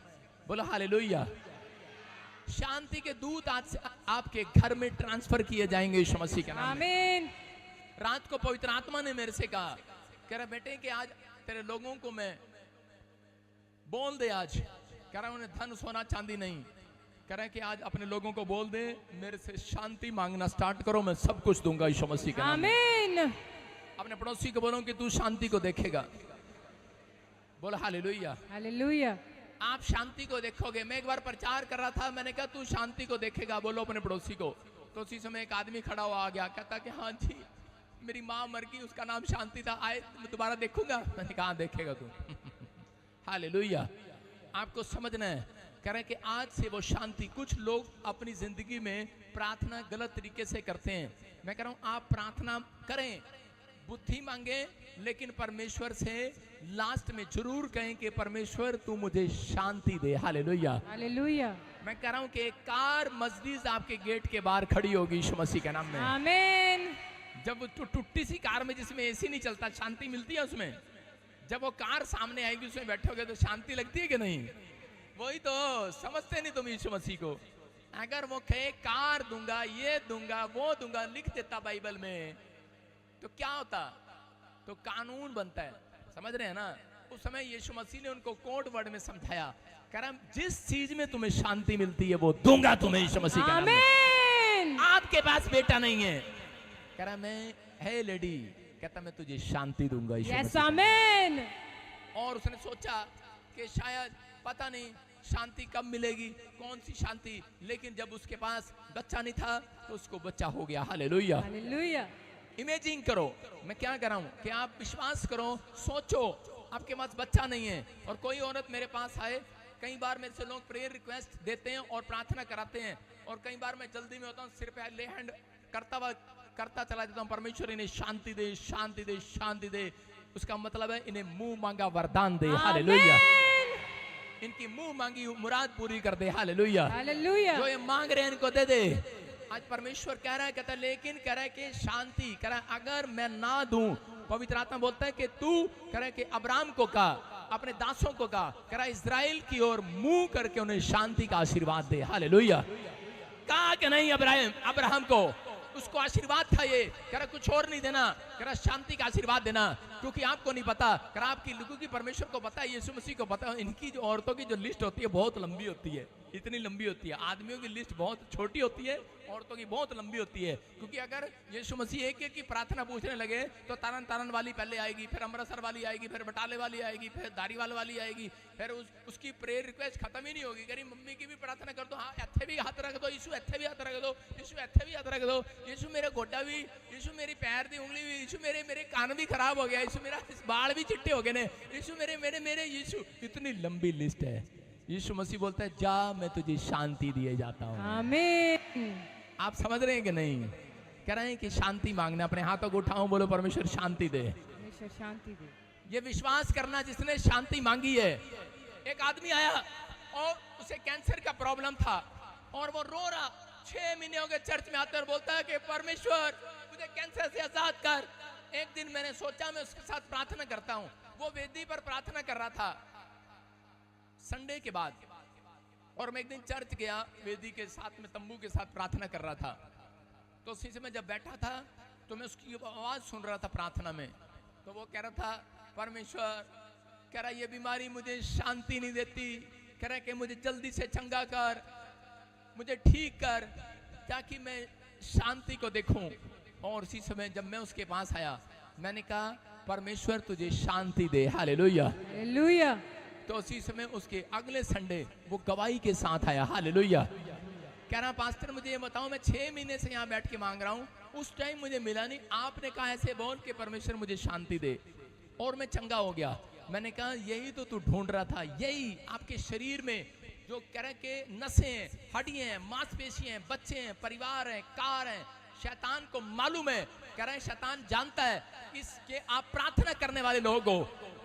बोलो हालेलुया। शांति के दूत आज से आपके घर में ट्रांसफर किए जाएंगे यीशु मसीह के नाम में। आमीन। रात को पवित्र आत्मा ने मेरे से कहा, कह रहा बेटे कि आज तेरे लोगों को मैं बोल दे, आज कह रहा उन्हें धन सोना चांदी नहीं, कह रहा कि आज अपने लोगों को बोल दे मेरे से शांति मांगना स्टार्ट करो, मैं सब कुछ दूंगा यीशु मसीह के नाम में। आमीन। अपने पड़ोसी को बोलो कि तू शांति को देखेगा। बोलो हालेलुया। हालेलुया। आप शांति को देखोगे। मैं एक बार प्रचार कर रहा था, मैंने कहा तू शांति को देखेगा, बोलो अपने पड़ोसी को। तो उसी समय एक आदमी खड़ा हुआ आ गया, कहता कि हाँ जी मेरी माँ मर गई, उसका नाम शांति था, आए मैं दोबारा देखूंगा। मैंने कहा देखेगा तू। हालेलुया। आपको समझना है, कह रहे कि आज से वो शांति, कुछ लोग अपनी जिंदगी में प्रार्थना गलत तरीके से करते हैं। मैं कह रहा हूं आप प्रार्थना करें, बुद्धि मांगे, लेकिन परमेश्वर से लास्ट में जरूर कहें कि परमेश्वर तू मुझे शांति दे। हालेलुया। हालेलुया। मैं कह रहा हूं कि एक कार मर्सिडीज आपके गेट के बाहर खड़ी होगी यीशु मसीह के नाम में। आमीन। जब टुट्टी सी कार में जिसमें एसी नहीं चलता, शांति मिलती है उसमें। जब वो कार सामने आएगी, उसमें बैठोगे तो शांति लगती है कि नहीं? वही तो समझते नहीं तुम यीशु मसीह को। अगर वो कहे कार दूंगा, ये दूंगा, वो दूंगा, लिख देता बाइबल में, तो क्या होता? तो कानून बनता है। समझ रहे हैं ना? उस समय यीशु मसीह ने उनको कोड वर्ड में समझाया, कह रहा जिस चीज में तुम्हें शांति मिलती है वो दूंगा तुम्हें यीशु मसीह के नाम में। आमीन। आपके पास बेटा नहीं है, कह रहा मैं है लेडी, कहता मैं तुझे शांति दूंगा यीशु यस मसीह। आमीन। और उसने सोचा कि शायद पता नहीं शांति कब मिलेगी, कौन सी शांति, लेकिन जब उसके पास बच्चा नहीं था तो उसको बच्चा हो गया। हालेलुया। हालेलुया। इमेजिन करो, मैं क्या कर रहा हूं कि आप विश्वास करो, सोचो आपके पास बच्चा नहीं है और कोई औरत मेरे पास आए। कई बार मेरे से लोग प्रेयर रिक्वेस्ट देते हैं और प्रार्थना कराते हैं, और कई बार मैं जल्दी में होता हूँ, सिर पे ले हैंड करता चला जाता हूँ, परमेश्वर इन्हें शांति दे, शांति दे, शांति दे। उसका मतलब है इन्हें मुंह मांगा वरदान दे। हालेलुया। इनकी मुंह मांगी मुराद पूरी कर दे। हालेलुया। हालेलुया। जो ये मांग रहे हैं इनको दे दे। आज परमेश्वर कह रहा है, कहता है लेकिन कह रहा है कि शांति, कह रहा है अगर मैं ना दूं, पवित्र आत्मा बोलता है कि तू, कह रहा है कि अब्राहम को कहा, अपने दासों को कहा, कह रहा है इस्राएल की ओर मुंह करके उन्हें शांति का आशीर्वाद दे। हालेलुया। कहा कि नहीं अब्राहम को, उसको आशीर्वाद था ये, कह रहा कुछ और नहीं देना, कह रहा शांति का आशीर्वाद देना, क्योंकि आपको नहीं पता, कह रहा आपकी लोगों की परमेश्वर को पता है, यीशु मसीह को पता है, इनकी जो औरतों की जो लिस्ट होती है बहुत लंबी होती है, इतनी लंबी होती है। आदमियों की लिस्ट बहुत छोटी होती है, औरतों की बहुत लंबी होती है, क्योंकि अगर यीशु मसीह एक एक की प्रार्थना पूछने लगे तो तारन वाली पहले आएगी, फिर अमृतसर वाली आएगी, फिर बटाले वाली आएगी, फिर धारीवाल वाली आएगी, फिर उसकी प्रेयर रिक्वेस्ट खत्म ही नहीं होगी। करी मम्मी की भी प्रार्थना कर दो, हाँ इत्थे भी हाथ रख दो, यीशु इत्थे भी हाथ रख दो, यीशु इत्थे भी हाथ रख दो, यीशु मेरे गोड्डा भी, यीशु मेरी पैर दी उंगली भी, यीशु मेरे कान भी खराब हो गया, यीशु मेरा बाल भी चिट्टे हो गए ने, यीशु मेरे यीशु। इतनी लंबी लिस्ट है। यीशु मसीह बोलता है जा मैं तुझे शांति दिए जाता हूँ। आमीन। आप समझ रहे हैं कि नहीं? कह रहे हैं कि शांति मांगना, अपने हाथों को उठाओ, बोलो परमेश्वर शांति दे। परमेश्वर शांति दे। ये विश्वास करना जिसने शांति मांगी है। एक आदमी आया और उसे कैंसर का प्रॉब्लम था और वो रो रहा, 6 महीने हो गए चर्च में आते और बोलता है कि परमेश्वर मुझे कैंसर से आजाद कर। एक दिन मैंने सोचा मैं उसके साथ प्रार्थना करता हूँ। वो वेदी पर प्रार्थना कर रहा था संडे के बाद, और मैं एक दिन चर्च गया, वेदी के साथ में तंबू के साथ प्रार्थना कर रहा था। तो उसी समय जब बैठा था तो मैं उसकी आवाज सुन रहा था प्रार्थना में। तो वो कह रहा था, परमेश्वर कह रहा ये बीमारी मुझे शांति नहीं देती, कह रहा कि मुझे जल्दी से चंगा कर, मुझे ठीक कर, ताकि मैं शांति को देखूं। और उसी समय जब मैं उसके पास आया, मैंने कहा परमेश्वर तुझे शांति दे, हालेलुया। हालेलुया। तो उसी समय उसके अगले संडे वो गवाही के साथ आया, हालेलुया। कह रहा पास्टर मुझे ये बताओ, मैं 6 महीने से यहाँ बैठ के मांग रहा हूँ, उस टाइम मुझे मिला नहीं, आपने कहा ऐसे बोल के परमेश्वर मुझे शांति दे और मैं चंगा हो गया। मैंने कहा यही तो तू ढूंढ रहा था, यही आपके शरीर में जो कह रहे के नसें हैं, हड्डियां हैं, मांसपेशियां हैं, बच्चे हैं, परिवार है, कार है, शैतान को मालूम है, कह रहे हैं शैतान जानता है इसके आप प्रार्थना करने वाले लोग हो,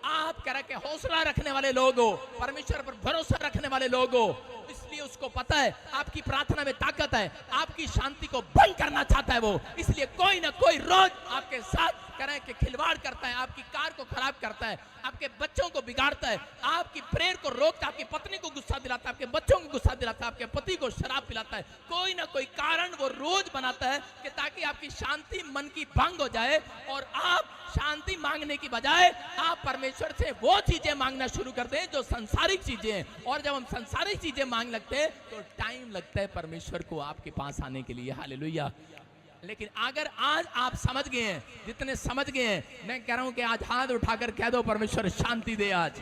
आप कह रहे हैं हौसला रखने वाले लोग हो, परमेश्वर पर भरोसा रखने वाले लोग हो, इसलिए उसको पता है आपकी प्रार्थना में ताकत है, आपकी शांति को भंग करना चाहता है वो, इसलिए कोई ना कोई रोज आपके साथ कह रहे हैं कि खिलवाड़ करता है, आपकी कार को खराब करता है, आपके बच्चों को बिगाड़ता है, आपकी प्रेयर को रोकता है, आपकी पत्नी को गुस्सा दिलाता है, आपके बच्चों को गुस्सा दिलाता है, आपके पति को शराब पिलाता है, कोई ना कोई कारण वो रोज बनाता है कि ताकि आपकी शांति मन की भंग हो जाए और आप शांति मांगने की बजाय आप परमेश्वर से वो चीजें मांगना शुरू कर दें जो संसारिक चीजें हैं। और जब हम संसारिक चीजें मांग लगते हैं तो टाइम लगता है परमेश्वर को आपके पास आने के लिए, हालेलुया। लेकिन अगर आज आप समझ गए हैं, जितने समझ गए हैं, मैं कह रहा हूं कि आज हाथ उठाकर कह दो परमेश्वर शांति दे, आज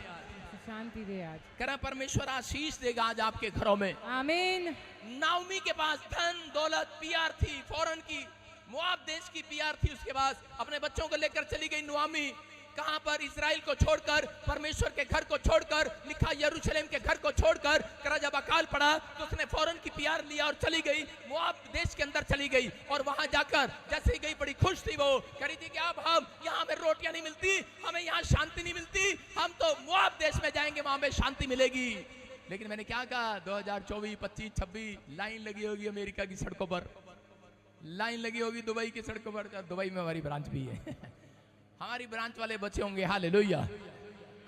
शांति दे, आज कह रहा परमेश्वर आशीष देगा आज आपके घरों में। आमीन। नाओमी के पास धन दौलत पीआर थी, फौरन की मोआब देश की पीआर थी, उसके पास अपने बच्चों को लेकर चली गई नाओमी, कहां पर, इजराइल को छोड़कर, परमेश्वर के घर को छोड़कर, लिखा यरूशलेम के घर को छोड़कर, करा जब अकाल पड़ा तो उसने फौरन की पीआर लिया और चली गई मोआब देश के अंदर चली गई। और वहां जाकर जैसे ही गई बड़ी खुश थी, वो कह रही थी कि अब हम यहाँ हमें रोटियां नहीं मिलती, हमें यहाँ शांति नहीं मिलती, हम तो मोआब देश में जाएंगे, वहां हमें शांति मिलेगी। लेकिन मैंने क्या कहा, 2024, 25, 26 लाइन लगी होगी अमेरिका की सड़कों पर, लाइन लगी होगी दुबई की सड़कों पर, दुबई में हमारी ब्रांच भी है हमारी ब्रांच वाले बचे होंगे, हालेलुया।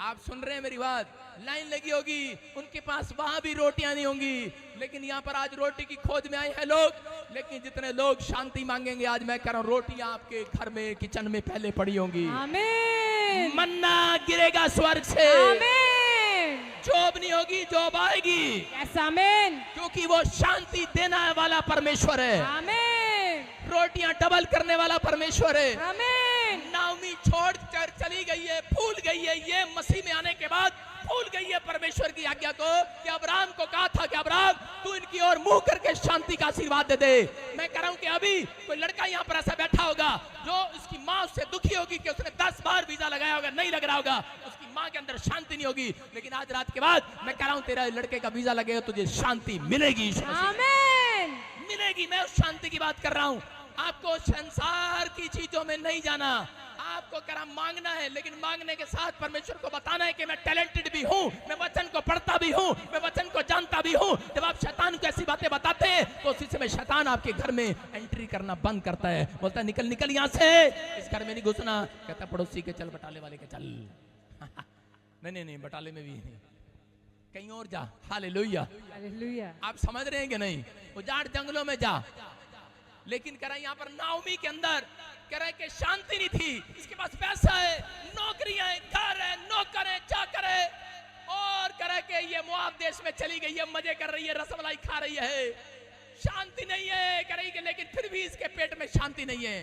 आप सुन रहे हैं मेरी बात, लाइन लगी होगी, उनके पास वहां भी रोटियां नहीं होंगी, लेकिन यहाँ पर आज रोटी की खोज में आए हैं लोग। लेकिन जितने लोग शांति मांगेंगे, आज मैं कह रहा हूं रोटियां आपके घर में किचन में पहले पड़ी होंगी, आमीन। मन्ना गिरेगा स्वर्ग से, आमीन। जॉब नहीं होगी, जॉब आएगी, यस आमीन। क्योंकि वो शांति देने वाला परमेश्वर है, आमीन। रोटियां डबल करने वाला परमेश्वर है। आमीन। नाओमी छोड़ कर चली गई है, भूल गई है, ये मसीह में आने के बाद भूल गई है परमेश्वर की आज्ञा को, कि अब्राहम को कहा था कि अब्राहम तू इनकी ओर मुंह करके शांति का आशीर्वाद दे दे। मैं कह रहा हूं कि अभी कोई लड़का यहाँ पर ऐसा बैठा होगा जो उसकी माँ उससे दुखी होगी कि उसने 10 बार वीजा लगाया होगा, नहीं लग रहा होगा, उसकी माँ के अंदर शांति नहीं होगी। लेकिन आज रात के बाद मैं कह रहा हूं तेरा लड़के का वीजा लगेगा, तुझे शांति मिलेगी, आमीन। मिलेगी। मैं उस शांति की बात कर रहा हूं। आपको संसार की चीजों में नहीं जाना, आपको करा मांगना है, लेकिन मांगने के साथ परमेश्वर को बताना है कि मैं टैलेंटेड भी हूँ, मैं वचन को पढ़ता भी हूँ, मैं वचन को जानता भी हूँ। जब आप शैतान को ऐसी बातें बताते हैं तो उसी समय शैतान आपके घर में एंट्री करना बंद करता है, बोलता है निकल निकल यहाँ से, इस घर में नहीं घुसना। कहता पड़ोसी के चल, बटाले वाले के चल नहीं, बटाले में भी नहीं, कहीं और जा, हालेलुया। हालेलुया। आप समझ रहे हैं कि नहीं, उजाड़ जंगलों में जा। लेकिन कह रहा है यहाँ पर नाओमी के अंदर कह रहा है कि शांति नहीं थी, इसके पास पैसा है, नौकरियां है, घर है, नौकर है, चाकर है, और कह रहा है कि ये मोआब देश में चली गई है, मजे कर रही है, रसमलाई खा रही है, शांति नहीं है, कह रही है, लेकिन फिर भी इसके पेट में शांति नहीं है,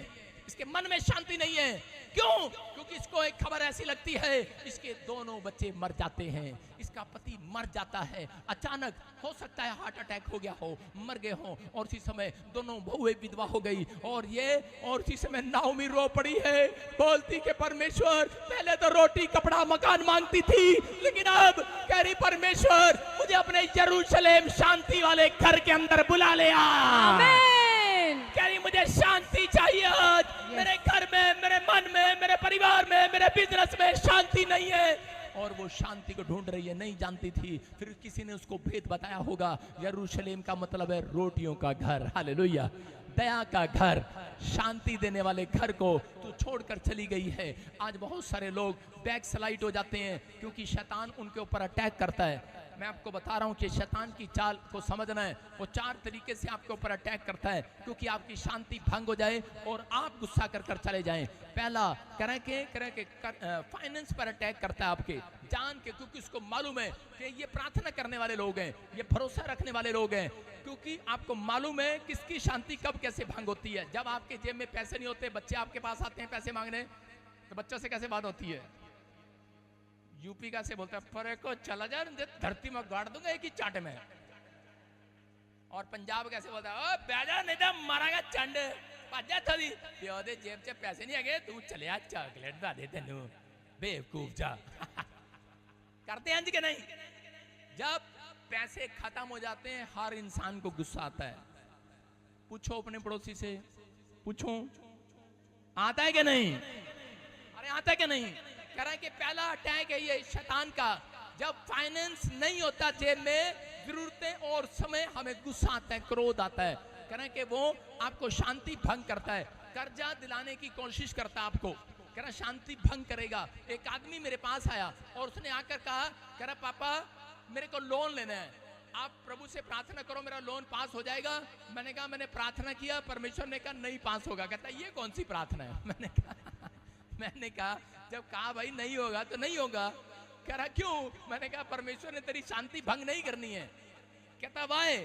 इसके मन में शांति नहीं है। क्यों? क्योंकि इसको एक खबर ऐसी लगती है, इसके दोनों बच्चे मर जाते हैं, इसका पति मर जाता है, अचानक हो सकता है हार्ट अटैक हो गया हो, मर गए हो, और उसी समय दोनों बहुएं विधवा हो गई, और उसी समय नाओमी रो पड़ी है, बोलती कि परमेश्वर पहले तो रोटी कपड़ा मकान मांगती थी, लेकिन अब कह रही परमेश्वर मुझे अपने यरूशलेम शांति वाले घर के अंदर बुला ले आ। आमीन। कह रही मुझे शांति चाहिए आज, मेरे घर में, मेरे मन में, मेरे परिवार में, मेरे बिजनेस में शांति नहीं है, और वो शांति को ढूंढ रही है, नहीं जानती थी। फिर किसी ने उसको भेद बताया होगा, यरूशलेम का मतलब है रोटियों का घर, हालेलुया, दया का घर, शांति देने वाले घर को तू छोड़कर चली गई है। आज बहुत सारे लोग बैक स्लाइड हो जाते हैं क्योंकि शैतान उनके ऊपर अटैक करता है। मैं आपको बता रहा हूं कि शैतान की चाल को समझना है। वो 4 तरीके से आपके ऊपर अटैक करता है क्योंकि आपकी शांति भंग हो जाए और आप गुस्सा कर कर चले जाएं। पहला करें के फाइनेंस पर अटैक करता है आपके जान के, क्योंकि उसको मालूम है कि ये प्रार्थना करने वाले लोग हैं, ये भरोसा रखने वाले लोग हैं, क्योंकि आपको मालूम है किसकी शांति कब कैसे भंग होती है। जब आपके जेब में पैसे नहीं होते, बच्चे आपके पास आते हैं पैसे मांगने, तो बच्चों से कैसे बात होती है? यूपी का से बोलता है परे को चला जा, धरती में गाड़ दूंगा एक ही चाट में। और पंजाब कैसे बोलता है बैजा नहीं तो मारांगा चंड पाजा थोड़ी प्यो दे जेब से पैसे नहीं आगे तू चले आ चॉकलेट दा दे तेनू बेवकूफ जा। करते हैं जी कि नहीं? जब पैसे खत्म हो जाते हैं हर इंसान को गुस्सा आता है। पूछो अपने पड़ोसी से, पूछो आता है कि नहीं? अरे आता है कि नहीं? कह रहा है कि पहला अटैक है ये शैतान का। जब फाइनेंस नहीं होता जेब में, जरूरतें और समय हमें गुस्सा आता है, क्रोध आता है। कह रहे हैं कि वो आपको शांति भंग करता है, कर्जा दिलाने की कोशिश करता है आपको। कह रहा शांति भंग करेगा। एक आदमी मेरे पास आया और उसने आकर कहा, कह रहा पापा मेरे को लोन लेना है, आप प्रभु से प्रार्थना करो मेरा लोन पास हो जाएगा। मैंने कहा मैंने प्रार्थना किया, परमेश्वर ने कहा नहीं पास होगा। कहता ये कौन सी प्रार्थना है? मैंने कहा जब कहा भाई नहीं होगा तो नहीं होगा। कह रहा क्यों? मैंने कहा परमेश्वर ने तेरी शांति भंग नहीं करनी है। कहता भाई,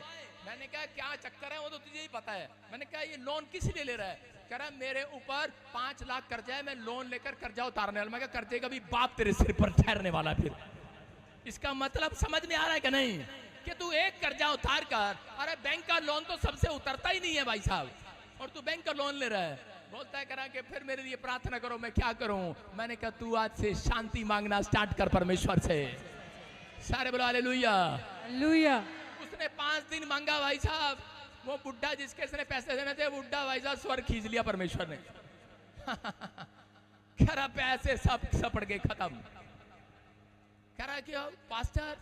मैंने कहा क्या चक्कर है वो तो तुझे ही पता है। मैंने कहा ये लोन किस लिए ले रहा है? कह रहा मेरे ऊपर 5 लाख कर्जा है, मैं लोन लेकर कर्जा उतारने वाला। मैं कहा कर्जे का भी बाप तेरे सिर पर ठहरने वाला। फिर इसका मतलब समझ में आ रहा है कि नहीं कि तू एक कर्जा उतार कर, अरे बैंक का लोन तो सबसे उतरता ही नहीं है भाई साहब, और तू बैंक का लोन ले रहा है। बोलता है करा कि फिर मेरे लिए प्रार्थना करो। मैं क्या करूं? मैंने कहा तू आज से शांति मांगना स्टार्ट कर परमेश्वर से। सारे बोलो हालेलुया। हालेलुया। उसने 5 दिन मांगा भाई साहब, वो बुढ़ा जिसके इसने पैसे देने थे, बुढ़ा भाई साहब स्वर्ग खींच लिया परमेश्वर ने। कह रहा पैसे सब सपड़ गए, खत्म। कह रहा कि पास्टर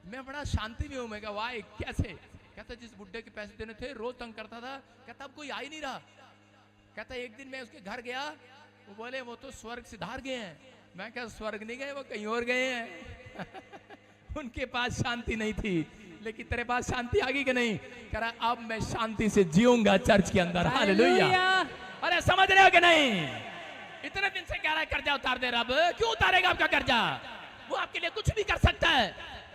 मैं बड़ा शांति में हूं। मैं कहा वाह कैसे? कहता जिस बुढ़े के पैसे देने थे रोज तंग करता था। कहता अब कोई आ ही नहीं रहा। कहता एक दिन मैं उसके घर गया, वो बोले वो तो स्वर्ग सिधार गए हैं। मैं क्या स्वर्ग नहीं गए, वो कहीं और गए हैं। उनके पास शांति नहीं थी, लेकिन तेरे पास शांति आ गई कि नहीं? कह रहा अब मैं शांति से जीऊंगा चर्च के अंदर। हालेलुया। अरे समझ रहे हो कि नहीं? इतने दिन से कह रहा है कर्जा उतार दे रब, क्यों उतारेगा आपका कर्जा? वो आपके लिए कुछ भी कर सकता है।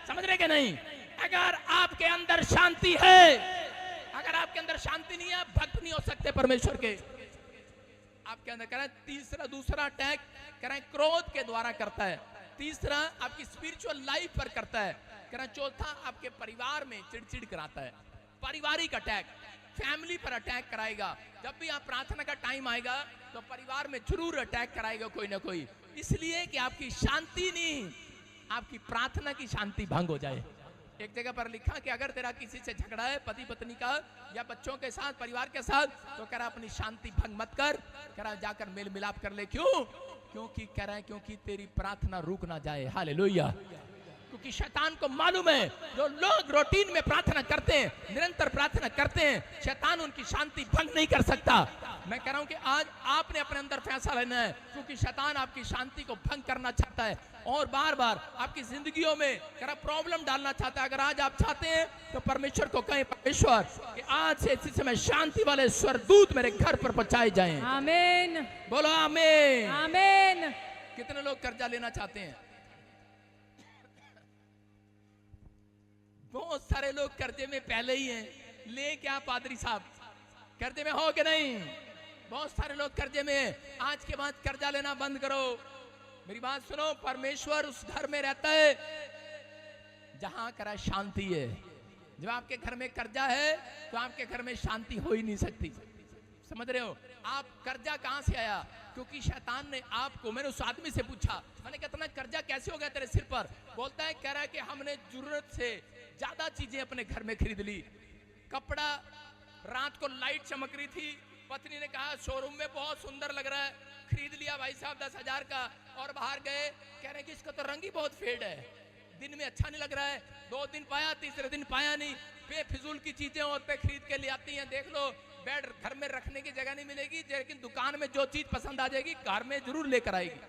समझ रहे कि नहीं? अगर आपके अंदर शांति है, अगर आपके अंदर शांति नहीं है, भक्त नहीं हो सकते परमेश्वर के। आपके अंदर कह तीसरा दूसरा अटैक कह रहे क्रोध के द्वारा करता है। तीसरा आपकी स्पिरिचुअल लाइफ पर करता है। कह रहे चौथा आपके परिवार में चिड़चिड़ कराता है। पारिवारिक अटैक, फैमिली पर अटैक कराएगा। जब भी आप प्रार्थना का टाइम आएगा तो परिवार में जरूर अटैक कराएगा कोई ना कोई, इसलिए कि आपकी शांति नहीं, आपकी प्रार्थना की शांति भंग हो जाए। एक जगह पर लिखा कि अगर तेरा किसी से झगड़ा है, पति पत्नी का या बच्चों के साथ, परिवार के साथ, तो कह रहा अपनी शांति भंग मत कर। कह रहा जाकर मेल मिलाप कर ले। क्यों? क्योंकि कह रहा है क्योंकि तेरी प्रार्थना रुक ना जाए। हालेलुया। क्योंकि शैतान को मालूम है जो लोग रूटीन में प्रार्थना करते हैं, निरंतर प्रार्थना करते हैं, शैतान उनकी शांति भंग नहीं कर सकता। मैं कह रहा हूं कि आज आपने अपने अंदर फैसला लेना है, क्योंकि शैतान आपकी शांति को भंग करना चाहता है और बार बार आपकी जिंदगियों में प्रॉब्लम डालना चाहता है। अगर आज आप चाहते हैं तो परमेश्वर को कहें, परमेश्वर कि आज से इसी समय शांति वाले स्वर्गदूत मेरे घर पर पहुंचाए जाएं। आमीन। बोलो आमीन। आमीन। कितने लोग कर्जा लेना चाहते हैं? बहुत सारे लोग कर्जे में पहले ही हैं। ले क्या पादरी साहब, कर्जे में हो कि नहीं? बहुत सारे लोग कर्जे में हैं। आज के बाद कर्जा लेना बंद करो। मेरी बात सुनो, परमेश्वर उस घर में रहता है जहां करा शांति है। जब आपके घर में कर्जा है तो आपके घर में शांति हो ही नहीं सकती। समझ रहे हो? आप कर्जा कहां से आया? क्योंकि शैतान ने आपको, मैंने उस आदमी से पूछा, मैंने कितना कर्जा कैसे हो गया तेरे सिर पर? बोलता है, कह रहा है कि हमने जरूरत से ज्यादा चीजें अपने घर में खरीद ली। कपड़ा, रात को लाइट चमक रही थी, पत्नी ने कहा शोरूम में बहुत सुंदर लग रहा है, खरीद लिया भाई साहब 10,000 का, और बाहर गए, कह रहे कि इसका तो रंग ही बहुत फेड है, दिन में अच्छा नहीं लग रहा है। 2 दिन पाया, तीसरे दिन पाया नहीं। बेफिजूल की चीजें और पे खरीद के ले आती हैं। देख लो, बेड घर में रखने की जगह नहीं मिलेगी, लेकिन दुकान में जो चीज पसंद आ जाएगी घर में जरूर लेकर आएगी।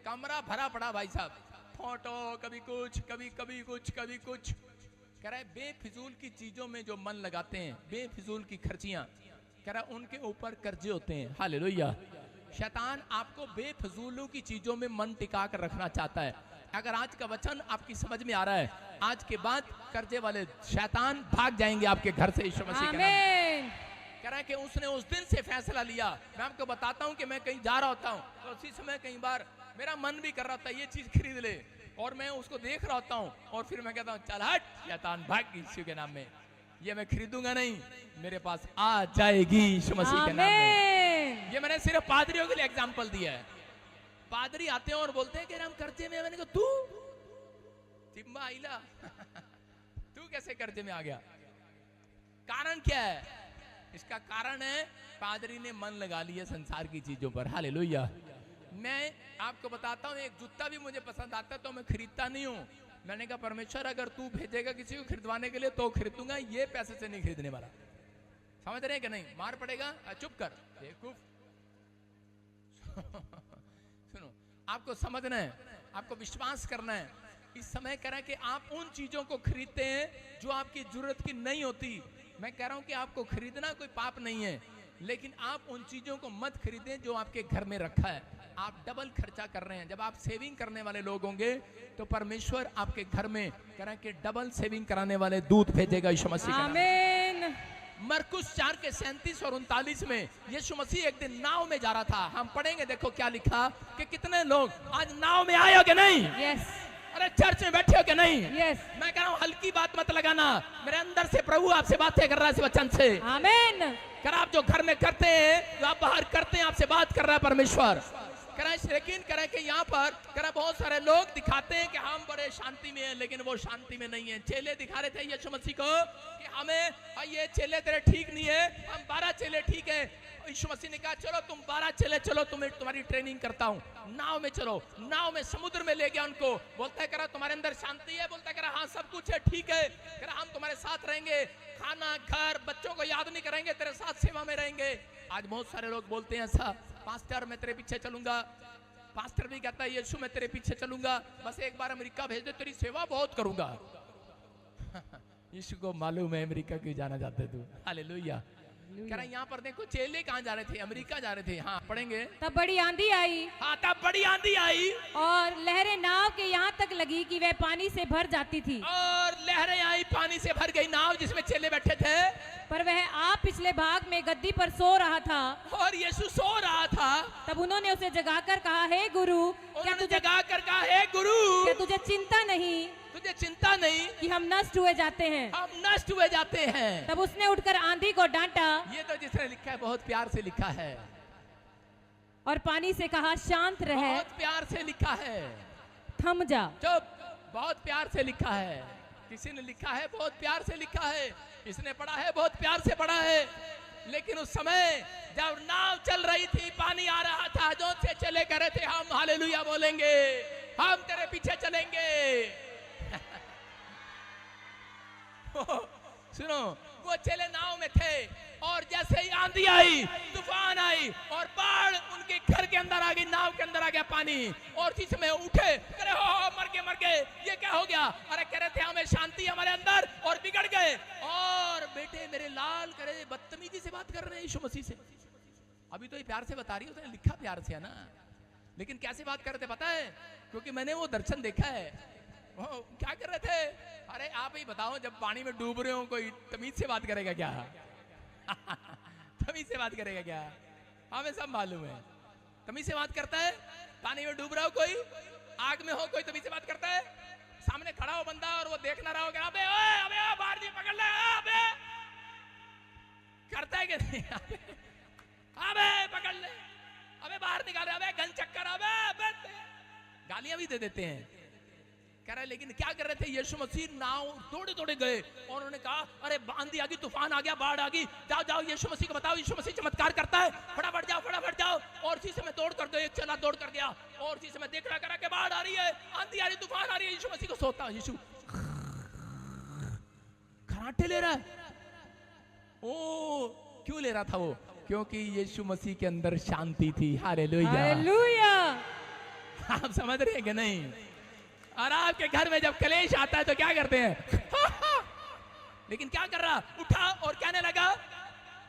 कमरा भरा पड़ा भाई साहब। फोटो, कभी कुछ, कभी कभी कुछ, कभी कुछ। कह रहा है बेफिजूल की चीजों में जो मन लगाते हैं, बेफिजूल की खर्चियां, कह रहा है उनके ऊपर कर्जे होते हैं। हालेलुया। शैतान आपको बेफिजूलों की चीजों में मन टिका कर रखना चाहता है। अगर आज का वचन आपकी समझ में आ रहा है, आज के बाद कर्जे वाले शैतान भाग जाएंगे आपके घर से यीशु मसीह के नाम में। आमीन। कह रहा है कि उसने उस दिन से फैसला लिया। मैं आपको बताता हूं कि मैं कहीं जा रहा होता हूं तो उसी समय कई बार मेरा मन भी कर रहा था ये चीज खरीद ले, और मैं उसको देख रहा होता हूं और फिर मैं कहता हूं चल हट शैतान भाग यीशु के नाम में, ये मैं खरीदूंगा नहीं, मेरे पास आ जाएगी यीशु मसीह के नाम में। ये मैंने सिर्फ पादरियों के लिए एग्जांपल दिया है। पादरी आते हैं और बोलते हैं कि हम कर्जे में। मैंने कहा तू तिम्बा आइला तू कैसे कर्जे में आ गया? कारण क्या है? इसका कारण है पादरी ने मन लगा लिया संसार की चीजों पर। हालेलुया। मैं आपको बताता हूँ, एक जूता भी मुझे पसंद आता है तो मैं खरीदता नहीं हूँ। मैंने कहा परमेश्वर अगर तू भेजेगा किसी को खरीदवाने के लिए तो खरीदूंगा, ये पैसे से नहीं खरीदने वाला। समझ रहे हैं कि नहीं? मार पड़ेगा, चुप कर बेवकूफ। सुनो, आपको समझना है, आपको विश्वास करना है। इस समय कह रहा है कि आप उन चीजों को खरीदते हैं जो आपकी जरूरत की नहीं होती। मैं कह रहा हूं कि आपको खरीदना कोई पाप नहीं है, लेकिन आप उन चीजों को मत खरीदें जो आपके घर में रखा है। आप डबल खर्चा कर रहे हैं। जब आप सेविंग करने वाले लोग होंगे तो परमेश्वर आपके घर में कह रहा है कि डबल सेविंग कराने वाले दूत भेजेगा यीशु मसीह के नाम में। आमीन। मरकुस 4 के 37 और 39 में यीशु मसीह एक दिन नाव में जा रहा था। हम पढ़ेंगे, देखो क्या लिखा कि कितने लोग आज नाव में आए हो कि नहीं? यस अरे चर्च में बैठे हो कि नहीं? यस। मैं कह रहा हूँ हल्की बात मत लगाना। मेरे अंदर से प्रभु आपसे बातें कर रहा है इस वचन से। आमीन। कर आप जो घर में करते हैं, जो आप बाहर करते हैं, आपसे बात कर रहा है परमेश्वर। लेकिन करे कि यहाँ पर करे बहुत सारे लोग दिखाते हैं कि हम बड़े शांति में हैं, लेकिन वो शांति में नहीं है। चेले दिखा रहे थे यीशु मसीह को कि हमें ये चेले तेरे ठीक नहीं है, हम 12 चेले ठीक है। यीशु मसीह ने कहा चलो तुम 12 चेले चलो, तुम्हारी ट्रेनिंग करता हूँ। नाव में चलो, नाव में समुद्र में ले गया उनको। बोलता है करा तुम्हारे अंदर शांति है? बोलता है करा हाँ सब कुछ है, ठीक है। करा हम तुम्हारे साथ रहेंगे, खाना घर बच्चों को याद नहीं करेंगे, तेरे साथ सेवा में रहेंगे। आज बहुत सारे लोग बोलते हैं ऐसा, पास्टर मैं तेरे पीछे चलूंगा। पास्टर भी कहता है यीशु मैं तेरे पीछे चलूंगा, बस एक बार अमेरिका भेज दे, तेरी सेवा बहुत करूंगा। यीशु को मालूम है अमेरिका क्यों जाना चाहते तू। हालेलुया। कह रहा यहाँ पर देखो चेले कहाँ जा रहे थे? अमेरिका जा रहे थे। हाँ पढ़ेंगे। तब बड़ी आंधी आई। हाँ तब बड़ी आंधी आई और लहरें नाव के यहाँ तक लगी कि वह पानी से भर जाती थी। और लहरें आई, पानी से भर गई नाव जिसमें चेले बैठे थे। पर वह आप पिछले भाग में गद्दी पर सो रहा था और यीशु सो रहा था। तब उन्होंने उसे जगाकर कहा हे गुरु, क्या तुझे जगाकर कहा हे गुरु, क्या तुझे चिंता नहीं तुझे चिंता नहीं कि हम नष्ट हुए जाते हैं? हम नष्ट हुए जाते हैं। तब उसने उठकर आंधी को डांटा। ये तो जिसने लिखा है बहुत प्यार से लिखा है, और पानी से कहा शांत रहे, बहुत प्यार से लिखा है, थम जा। चुप। बहुत प्यार से लिखा है। किसी ने लिखा है बहुत प्यार से लिखा है, इसने पढ़ा है बहुत प्यार से पढ़ा है। लेकिन उस समय जब नाव चल रही थी, पानी आ रहा था, जो से चले कर रहे थे हम हालेलुया बोलेंगे, हम तेरे पीछे चलेंगे। सुनो, वो चले नाव में थे और जैसे ही आंधी आई, तूफान आई और बाढ़ उनके घर के अंदर आ गई, नाव के अंदर आ गया पानी। और जिसमें उठे अरे हो मर गए, ये क्या हो गया? अरे कह रहे थे हमें शांति हमारे अंदर, और बिगड़ गए। और बेटे मेरे लाल करे बदतमीजी से बात कर रहे हैं यीशु मसीह से। अभी तो ये प्यार से बता रही है, उसने लिखा प्यार से है ना, लेकिन कैसे बात कर रहे थे पता है? क्योंकि मैंने वो दर्शन देखा है। वो क्या कर रहे थे? अरे आप ही बताओ, जब पानी में डूब रहे हो कोई तमीज से बात करेगा क्या? तमीज से बात करेगा क्या? हमें सब मालूम है तमीज से बात करता है। पानी में डूब रहा हो कोई, आग में हो कोई, तमीज से बात करता है। सामने खड़ा हो बंदा और वो देख ना रहा हो, अबे ओए अबे ओ बाहर जी पकड़ ले, अबे करता है कि नहीं? अबे पकड़ ले, अबे बाहर निकाल, अबे गन चक्कर, अबे गालियां भी दे देते हैं। कह रहे लेकिन क्या कर रहे थे? यीशु मसीह नाव दौड़े दौड़े गए और उन्होंने कहा अरे आंधी आ गई, तूफान आ गया, बाढ़ आ गई, जाओ जाओ यीशु मसीह को बताओ, यीशु मसीह चमत्कार करता है, फटाफट जाओ। और इसी समय दौड़ कर गए, चला दौड़ कर गया और इसी समय देख रहा करा के बाढ़ आ रही है, आंधी आ रही, तूफान आ रही है। यीशु मसीह को सोता, यीशु खराटे ले रहा है। ओ क्यों ले रहा था वो? क्योंकि यीशु मसीह के अंदर शांति थी। हालेलुया। हालेलुया। आप समझ रहे हैं कि नहीं? और आपके घर में जब कलेश आता है तो क्या करते हैं? लेकिन क्या कर रहा? उठा और कहने लगा,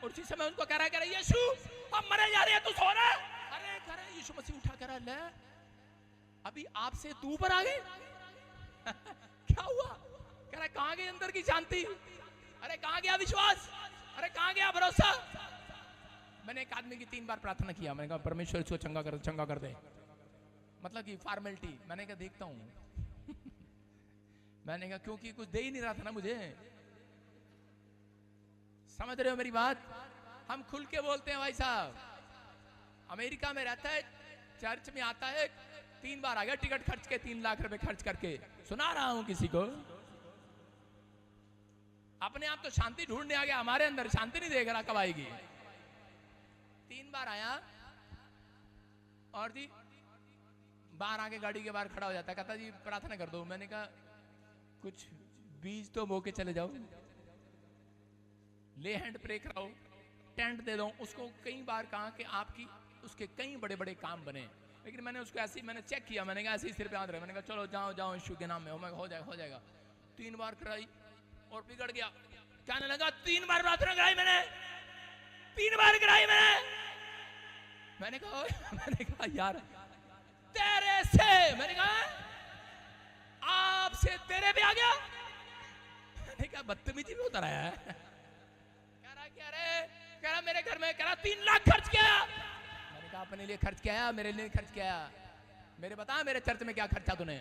और उसी समय उसको कह रहा यीशु हम मरे जा रहे हैं, तू सो रहा है। अरे कह रहा यीशु मसीह उठा, कह रहा ले अभी आपसे तू पर आ गए। क्या हुआ? कह रहा कहां गई अंदर की शांति? अरे कहां गया विश्वास? अरे कहां गया भरोसा? मैंने एक आदमी की 3 बार प्रार्थना किया। मैंने कहा परमेश्वर इसको चंगा कर दे, मतलब कि फॉर्मेलिटी। मैंने कहा देखता हूं। मैंने कहा क्योंकि कुछ दे ही नहीं रहा था ना मुझे। समझ रहे हो मेरी बात? हम खुल के बोलते हैं भाई साहब। अमेरिका में रहता है, चर्च में आता है, 3 बार आ गया टिकट खर्च के, 3 लाख रुपए खर्च करके। सुना रहा हूं किसी को। अपने आप तो शांति ढूंढने आ गया, हमारे अंदर शांति नहीं देख रहा कब आएगी। 3 बार आया और जी बाहर आके गाड़ी के बाहर खड़ा हो जाता है, कहता जी प्रार्थना कर दो। मैंने कहा कुछ बीज तो बो के चले जाओ, ले हैंड प्रे कराओ, टेंट दे दो। उसको कई बार कहा कि आपकी उसके कई बड़े बड़े काम बने, लेकिन मैंने उसको ऐसे ही मैंने चेक किया। मैंने कहा ऐसे ही सिर पे हाथ रहे। मैंने कहा चलो जाओ जाओ यीशु के नाम में हो जाएगा। 3 बार कराई और बिगड़ गया। कहने लगा 3 बार प्रार्थना कराई मैंने, 3 बार कराई मैंने कहा यार तेरे से, मैंने कहा आपसे तेरे पे आ गया। मैंने कहा बदतमीजी में उतर आया है। कह रहा मेरे घर में, कह रहा 3 लाख खर्च किया। मैंने कहा अपने लिए खर्च किया, मेरे लिए खर्च किया। मेरे बता मेरे चर्च में क्या खर्चा तूने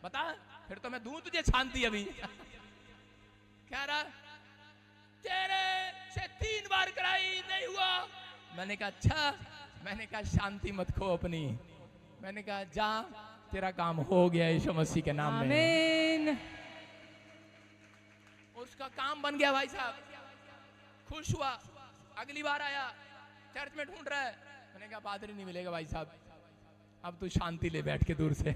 बता, फिर तो मैं दूं तुझे शांति अभी। कह रहा तेरे से 3 बार कराई नहीं हुआ। मैंने कहा अच्छा। मैंने कहा शांति मत खो अपनी। मैंने कहा जा तेरा काम हो गया यीशु मसीह के नाम में। आमीन। उसका काम बन गया भाई साहब, खुश हुआ। अगली बार आया, चर्च में ढूंढ रहा है। मैंने कहा पादरी नहीं मिलेगा भाई साहब, अब तू शांति ले बैठ के दूर से।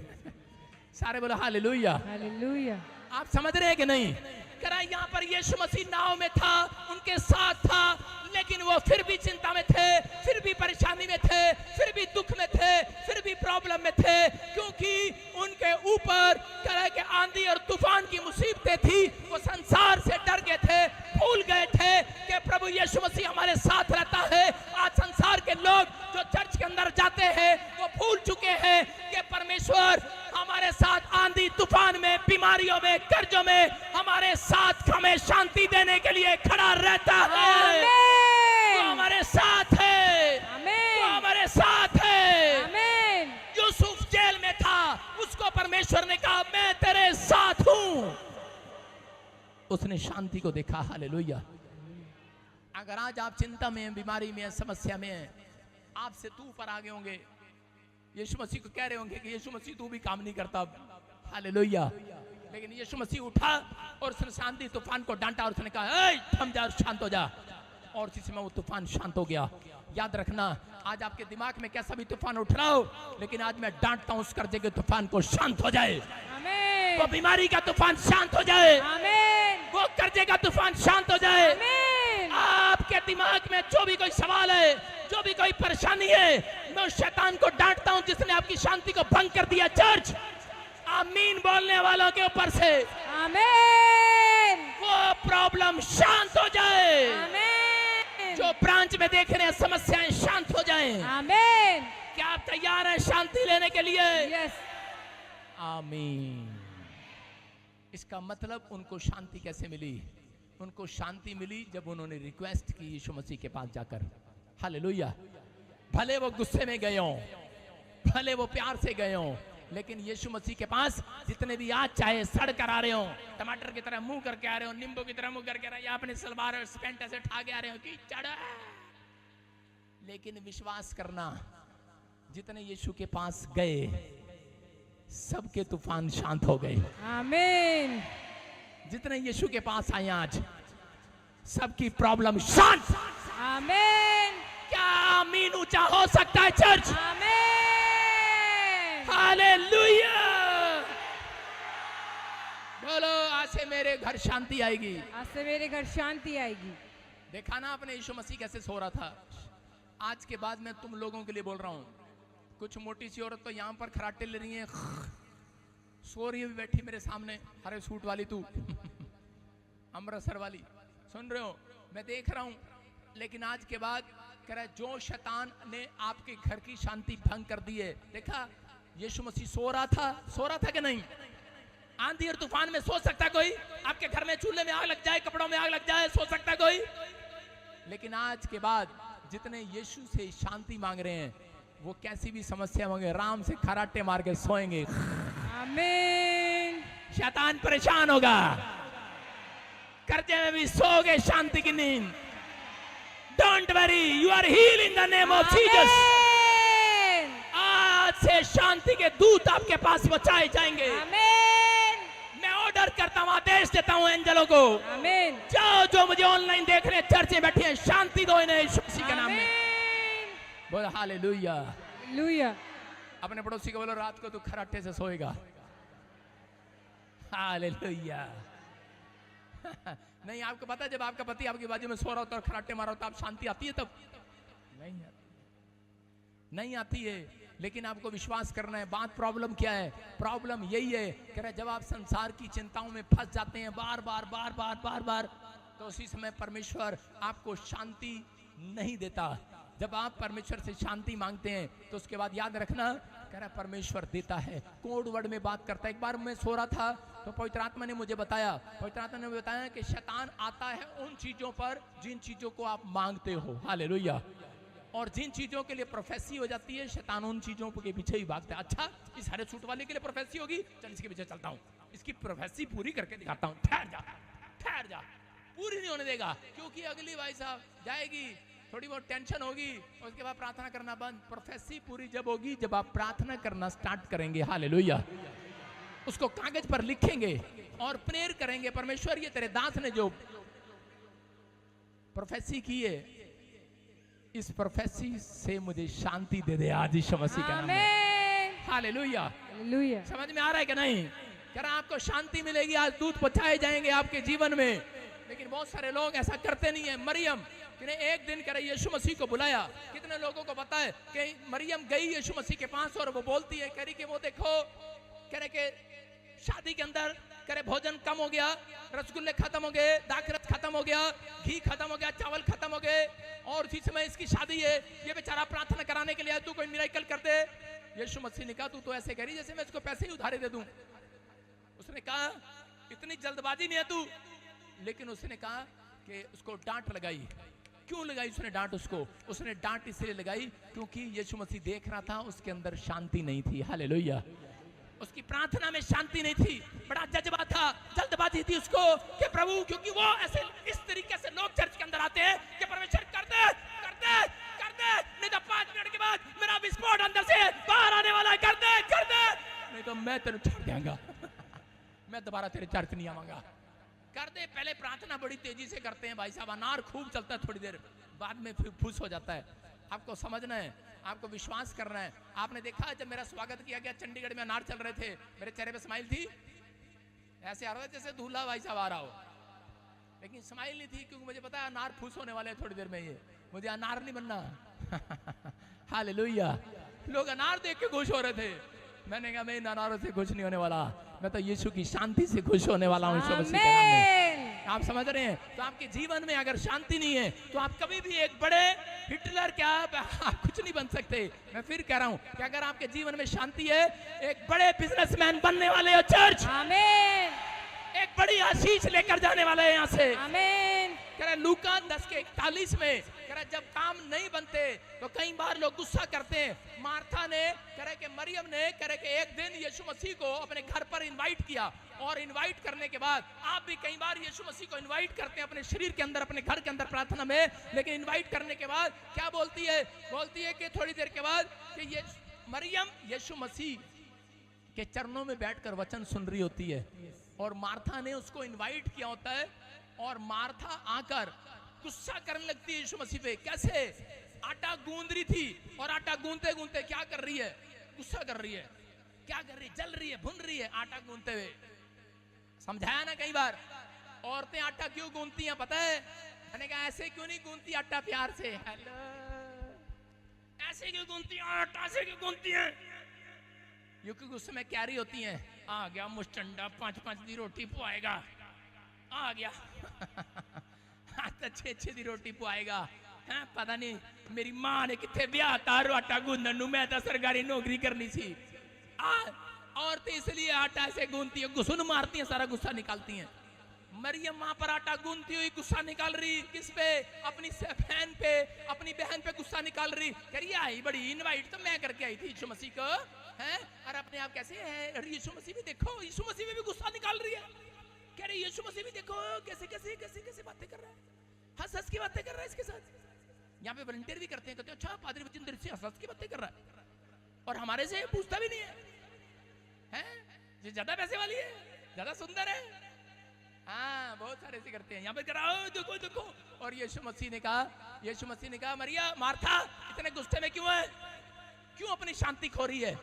सारे बोलो हालेलुया। हालेलुया। आप समझ रहे हैं कि नहीं? कह रहा यहाँ पर यीशु मसीह नाव में था, उनके साथ था, लेकिन वो फिर भी चिंता में थे, फिर भी परेशानी में थे, फिर भी दुख में थे, फिर भी प्रॉब्लम में थे, क्योंकि उनके ऊपर तरह के आंधी और तूफान की मुसीबतें थी। वो संसार से डर गए थे, भूल गए थे कि प्रभु यीशु मसीह हमारे साथ रहता है। आज संसार के लोग जो चर्च के अंदर जाते हैं वो भूल चुके हैं कि परमेश्वर हमारे साथ आंधी तूफान में, बीमारियों में, कर्जों में हमारे साथ हमें शांति देने के लिए खड़ा रहता है। वो हमारे साथ है, वो हमारे साथ है। यूसुफ जेल में था, उसको परमेश्वर ने कहा मैं तेरे साथ हूं। उसने शांति को देखा। हालेलुया। अगर आज आप चिंता में, बीमारी में, समस्या में, आपसे तू पर आगे होंगे, यीशु मसीह को कह रहे होंगे कि यीशु मसीह तू भी काम नहीं करता। हालेलुया। लेकिन यीशु मसीह उठा और उसने शांति तूफान को डांटा और उसने कहा ए थम जा, शांत हो जा। और इसी समय वो तूफान शांत हो गया। याद रखना, आज आपके दिमाग में कैसा भी तूफान उठ रहा हो, लेकिन आज मैं डांटता हूं उस कर्जे के तूफान को शांत हो जाए। आमीन। वो बीमारी का तूफान शांत हो जाए। आमीन। वो कर्जे का तूफान शांत हो जाए। आमीन। आपके दिमाग में जो भी कोई सवाल है, जो भी कोई परेशानी है, मैं उस शैतान को डांटता हूं जिसने आपकी शांति को भंग कर दिया। चर्च आमीन बोलने वालों के ऊपर से आमीन। वो प्रॉब्लम शांत हो जाए। आमीन। जो ब्रांच में देख रहे हैं समस्याएं शांत हो जाएं। आमीन। क्या आप तैयार हैं शांति लेने के लिए? यस। आमीन। इसका मतलब उनको शांति कैसे मिली? उनको शांति मिली जब उन्होंने रिक्वेस्ट की यीशु मसीह के पास जाकर। हालेलुया। भले वो गुस्से में गए हों, भले वो प्यार से गए हों, लेकिन यीशु मसीह के पास जितने भी आज चाहे सड़ कर आ रहे हो, टमाटर की तरह मुंह करके आ रहे हो, नींबू की तरह मुंह करके आ रहे हो, या अपने सलवार और पैंट ऐसे ठाके आ रहे हो कि चढ़ा, लेकिन विश्वास करना जितने यीशु के पास गए सबके तूफान शांत हो गए। आमीन। जितने यीशु के पास आए आज सबकी प्रॉब्लम शांत। आमीन। क्या आमीन ऊंचा हो सकता है चर्च? आमीन। हालेलुया। बोलो आज से मेरे घर शांति आएगी। आज से मेरे घर शांति आएगी। देखा ना आपने यीशु मसीह कैसे सो रहा था। आज के बाद मैं तुम लोगों के लिए बोल रहा हूं। कुछ मोटी सी औरत तो यहां पर खराटे ले रही है, सो रही है भी बैठी मेरे सामने, हरे सूट वाली तू अमृतसर वाली, सुन रहे हो, मैं देख रहा हूं। लेकिन आज के बाद कह रहा है जो शैतान ने आपके घर की शांति भंग कर दी है, देखा यीशु मसीह सो रहा था कि नहीं? आंधी और तूफान में सो सकता कोई? आपके घर में चूल्हे में आग लग जाए, कपड़ों में आग लग जाए, सो सकता कोई? लेकिन आज के बाद जितने यीशु से शांति मांग रहे हैं, वो कैसी भी समस्या मांगे, आराम से खराटे मार के सोएंगे। आमीन। शैतान परेशान होगा, कर्जे में भी सोओगे शांति की नींद। Don't worry, you are heal in the name of Jesus. आमीन। आज से शांति के दूत आपके पास पहुंचाए जाएंगे। आमीन। मैं ऑर्डर करता हूं, आदेश देता हूं एंजलों को, आमीन। जाओ जो मुझे ऑनलाइन देख रहे हैं, चर्च में बैठे हैं, शांति दो इन्हें यीशु मसीह के नाम में। आमीन। बोल हालेलुया। हालेलुया। अपने पड़ोसी को बोलो रात को तू खराटे से सोएगा। हालेलुया। नहीं, आपको पता है जब आपका पति आपकी बाजू में सो रहा होता है और खराटे मारा होता है, आप शांति आती है तब? नहीं आती है। लेकिन आपको विश्वास करना है। बात प्रॉब्लम क्या है? प्रॉब्लम यही है, कह रहा है जब आप संसार की चिंताओं में फंस जाते हैं बार बार, तो उसी समय परमेश्वर आपको शांति नहीं देता। जब आप परमेश्वर से शांति मांगते हैं तो उसके बाद याद रखना, कह रहा है परमेश्वर देता है। कोड वर्ड में बात करता है। एक बार मैं सो रहा था तो पवित्र आत्मा ने मुझे बताया कि शैतान आता है उन चीजों पर जिन चीजों को आप मांगते हो। हालेलुया। और जिन चीजों के लिए प्रोफेसी हो जाती है, शैतान उन चीजों के पीछे ही भागता है। अच्छा, इस हरे सूट वाले के लिए प्रोफेसी होगी, चल इसके पीछे चलता हूँ, इसकी प्रोफेसी पूरी करके दिखाता हूँ। ठहर जा, पूरी नहीं होने देगा, क्योंकि अगली भाई साहब जाएगी, थोड़ी बहुत टेंशन होगी, उसके बाद प्रार्थना करना बंद। प्रोफेसी पूरी जब होगी जब आप प्रार्थना करना स्टार्ट करेंगे। हालेलुया। उसको कागज पर लिखेंगे और प्रेयर करेंगे, परमेश्वर ये तेरे दास ने जो प्रोफेसी की है, इस प्रोफेसी से मुझे शांति दे दे आज यीशु मसीह के नाम में। हालेलुया। हालेलुया। समझ में आ रहा है कि नहीं? कह रहा आपको शांति मिलेगी, आज दूध पहुंचाए जाएंगे आपके जीवन में। लेकिन बहुत सारे लोग ऐसा करते नहीं है। मरियम ने एक दिन कह रहे यीशु मसीह को बुलाया। कितने लोगों को पता है कि मरियम गई यीशु मसीह के पास और वो बोलती है, कह रही कि वो देखो, कह रहे कि शादी के अंदर करे भोजन कम हो गया, रसगुल्ले खत्म हो गए, दाखरस खत्म हो गया, घी खत्म हो गया, चावल खत्म हो गए, और उसी समय इसकी शादी है। ये बेचारा प्रार्थना कराने के लिए तू कोई मिरेकल कर दे। यीशु मसीह ने कहा तू तो ऐसे करी जैसे मैं इसको पैसे ही उधारे दे दूं। उसने कहा इतनी जल्दबाजी नहीं है तू। लेकिन उसने कहा कि उसको डांट लगाई। क्यों लगाई उसने डांट? उसने डांट इसलिए लगाई क्योंकि यीशु मसीह देख रहा था उसके अंदर शांति नहीं थी। हालेलुया। उसकी प्रार्थना में शांति नहीं थी, बड़ा जज्बा था, जल्दबाजी थी उसको कि प्रभु, क्योंकि वो ऐसे इस तरीके से लोग चर्च के अंदर आते हैं कि परमेश्वर कर दे, नहीं तो 5 मिनट के बाद मेरा विस्फोट अंदर से बाहर आने वाला है, कर दे, नहीं तो मैं तेरे छोड़ दूंगा मैं दोबारा तेरे चर्च नहीं आऊंगा। कर दे। पहले प्रार्थना बड़ी तेजी से करते हैं भाई साहब, अनार खूब चलता है, थोड़ी देर बाद में फिर फुस हो जाता है। आपको समझना है, आपको विश्वास करना है। आपने देखा जब मेरा स्वागत किया गया, चंडीगढ़ में अनार चल रहे थे, मेरे चेहरे पे स्माइल थी, ऐसे आ रहा था जैसे दूल्हा भाई साहब आ रहा हो, लेकिन स्माइल नहीं थी, क्योंकि मुझे पता है अनार फुस होने वाले हैं थोड़ी देर में, ये मुझे अनार नहीं बनना। हालेलुया। लोग अनार देख के खुश हो रहे थे, मैंने कहा मैं इन अनारों से खुश नहीं होने वाला, मैं तो यीशु की शांति से खुश होने वाला हूँ यीशु मसीह के नाम में। आप समझ रहे हैं? तो आपके जीवन में अगर शांति नहीं है तो आप कभी भी एक बड़े हिटलर क्या आप कुछ नहीं बन सकते। मैं फिर कह रहा हूं कि अगर आपके जीवन में शांति है, एक बड़े बिजनेसमैन बनने वाले हो चर्च। आमीन। एक बड़ी आशीष लेकर जाने वाले हैं यहाँ से। आमीन। कह रहे लूका 10:41 में कह रहे जब काम नहीं बनते तो कई बार लोग गुस्सा करते हैं। मार्था ने कह रहे कि मरियम ने कह रहे कि एक दिन यीशु मसीह को अपने घर पर इनवाइट किया, और इनवाइट करने के बाद आप भी कई बार यीशु मसीह को इनवाइट करते हैं अपने शरीर के अंदर, अपने घर के अंदर प्रार्थना में, लेकिन इनवाइट करने के बाद क्या बोलती है? बोलती है कि थोड़ी देर के बाद कि ये मरियम यीशु मसीह के चरणों में बैठकर वचन सुन रही होती है, और मार्था ने उसको इनवाइट किया होता है, और मार्था आकर गुस्सा करने लगती है यीशु मसीह पे। कैसे? आटा गूंद रही थी, और आटा गूंदते गूंदते क्या कर रही है? गुस्सा कर रही है। क्या कर रही है? जल रही है, भुन रही है आटा गूंदते हुए। समझाया ना कई बार। औरतें आटा क्यों गूंदती हैं पता है? मैंने कहा ऐसे क्यों नहीं गूंदती आटा प्यार से। हेलो, ऐसे क्यों गूंदती हैं आटा? ऐसे क्यों गूंदती हैं? क्योंकि उस समय कैरी होती हैं, आ गया मुस्टंडा 5-5 दी रोटी पुआएगा, आ गया अच्छे अच्छे दी रोटी पुआएगा हैं। पता नहीं मेरी मां ने कितने ब्याह तार आटा गूंदन नू, मैं तो सरकारी नौकरी करनी सी। औरतें इसलिए आटा ऐसे गूंदती है, गुस्सा मारती हैं, सारा गुस्सा निकालती हैं। मरियम मां पर आटा गूंदती हुई गुस्सा निकाल रही, किस पे? अपनी बहन पे, अपनी बहन पे गुस्सा निकाल रही। कह रही आई बड़ी इनवाइट तो मैं करके आई थी यीशु मसीह को, हैं? और अपने आप कैसे है? अरे यीशु मसीह भी देखो, यीशु मसीह में भी गुस्सा निकाल रही है। कह रही यीशु मसीह भी देखो कैसे कैसे कैसे कैसे बातें कर रहा है, हंस हंस की बातें कर रहा है इसके साथ। यहाँ पे वॉलंटियर भी करते हैं, कहते हैं अच्छा पादरी बचिंदर से हंस हंस की बातें कर रहा है, और हमारे से पूछता भी नहीं है, हैं? ये ज्यादा पैसे वाली है, ज्यादा सुंदर है। हाँ, बहुत सारे ऐसे करते हैं। यहाँ पे कराओ देखो देखो। और यीशु मसीह ने कहा मरिया मार्था इतने गुस्से में क्यों है, क्यों अपनी शांति खो रही है?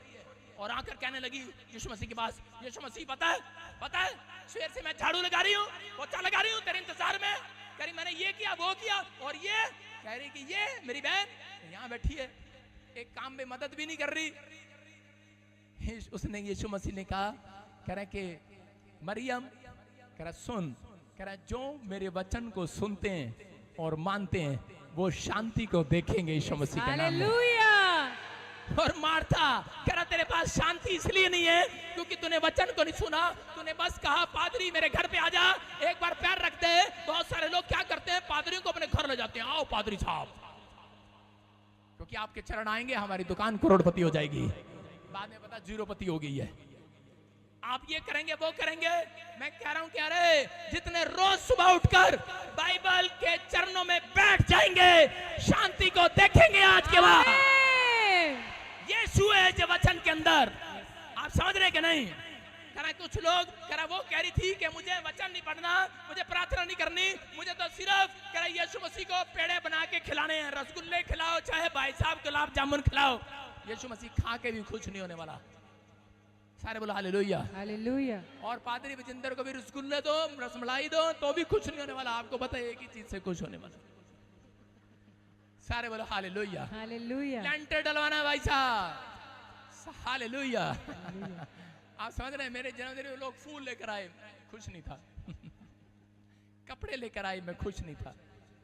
और आकर कहने लगी यीशु मसीह के पास, यीशु मसीह पता है शेर से मैं झाड़ू लगा रही हूँ, पोछा लगा रही हूँ तेरे इंतजार में। कह रही मैंने ये किया वो किया, और ये कह रही कि ये मेरी बहन यहाँ बैठी है, एक काम में मदद भी नहीं कर रही। उसने यीशु मसीह ने कहा, कह रहा कि मरियम, कह रहा सुन, कह रहा जो मेरे वचन को सुनते हैं और मानते हैं वो शांति को देखेंगे यीशु मसीह के नाम में। हालेलुया। और मार्था कह रहा तेरे पास शांति इसलिए नहीं है क्योंकि तूने वचन को नहीं सुना, तूने बस कहा पादरी मेरे घर पे आ जा, एक बार पैर रख दे। बहुत सारे लोग क्या करते हैं, पादरियों को अपने घर ले जाते हैं, आओ पादरी साहब, क्योंकि आपके चरण आएंगे हमारी दुकान करोड़पति हो जाएगी, बाद में पता जीरोपति हो गई है। आप ये करेंगे वो करेंगे। मैं कह रहा हूं कि अरे जितने रोज सुबह उठकर बाइबल के चरणों में बैठ जाएंगे शांति को देखेंगे आज के बाद। यीशु है जो वचन के अंदर, आप समझ रहे कि नहीं? कह रहा कुछ लोग, कह रहा वो कह रही थी कि मुझे वचन नहीं पढ़ना, मुझे प्रार्थना नहीं करनी, मुझे तो सिर्फ कह रहा यीशु मसीह को पेड़े बना के खिलाने हैं, रसगुल्ले खिलाओ चाहे भाई साहब गुलाब जामुन खिलाओ। यीशु मसीह खा के भी खुश नहीं होने वाला। सारे बोलो हालेलुया हालेलुया। और पादरी बजिंदर को भी रसगुल्ले दो, रसमलाई दो, तो भी खुश नहीं होने वाला। आपको पता है एक ही चीज से खुश होने वाला। सारे बोलो हालेलुया हालेलुया। लेंटर डलवाना भाई साहब, हालेलुया। आप समझ रहे हैं, मेरे जन्मदिन में लोग फूल लेकर आए, खुश नहीं था। कपड़े लेकर आए, मैं खुश नहीं था।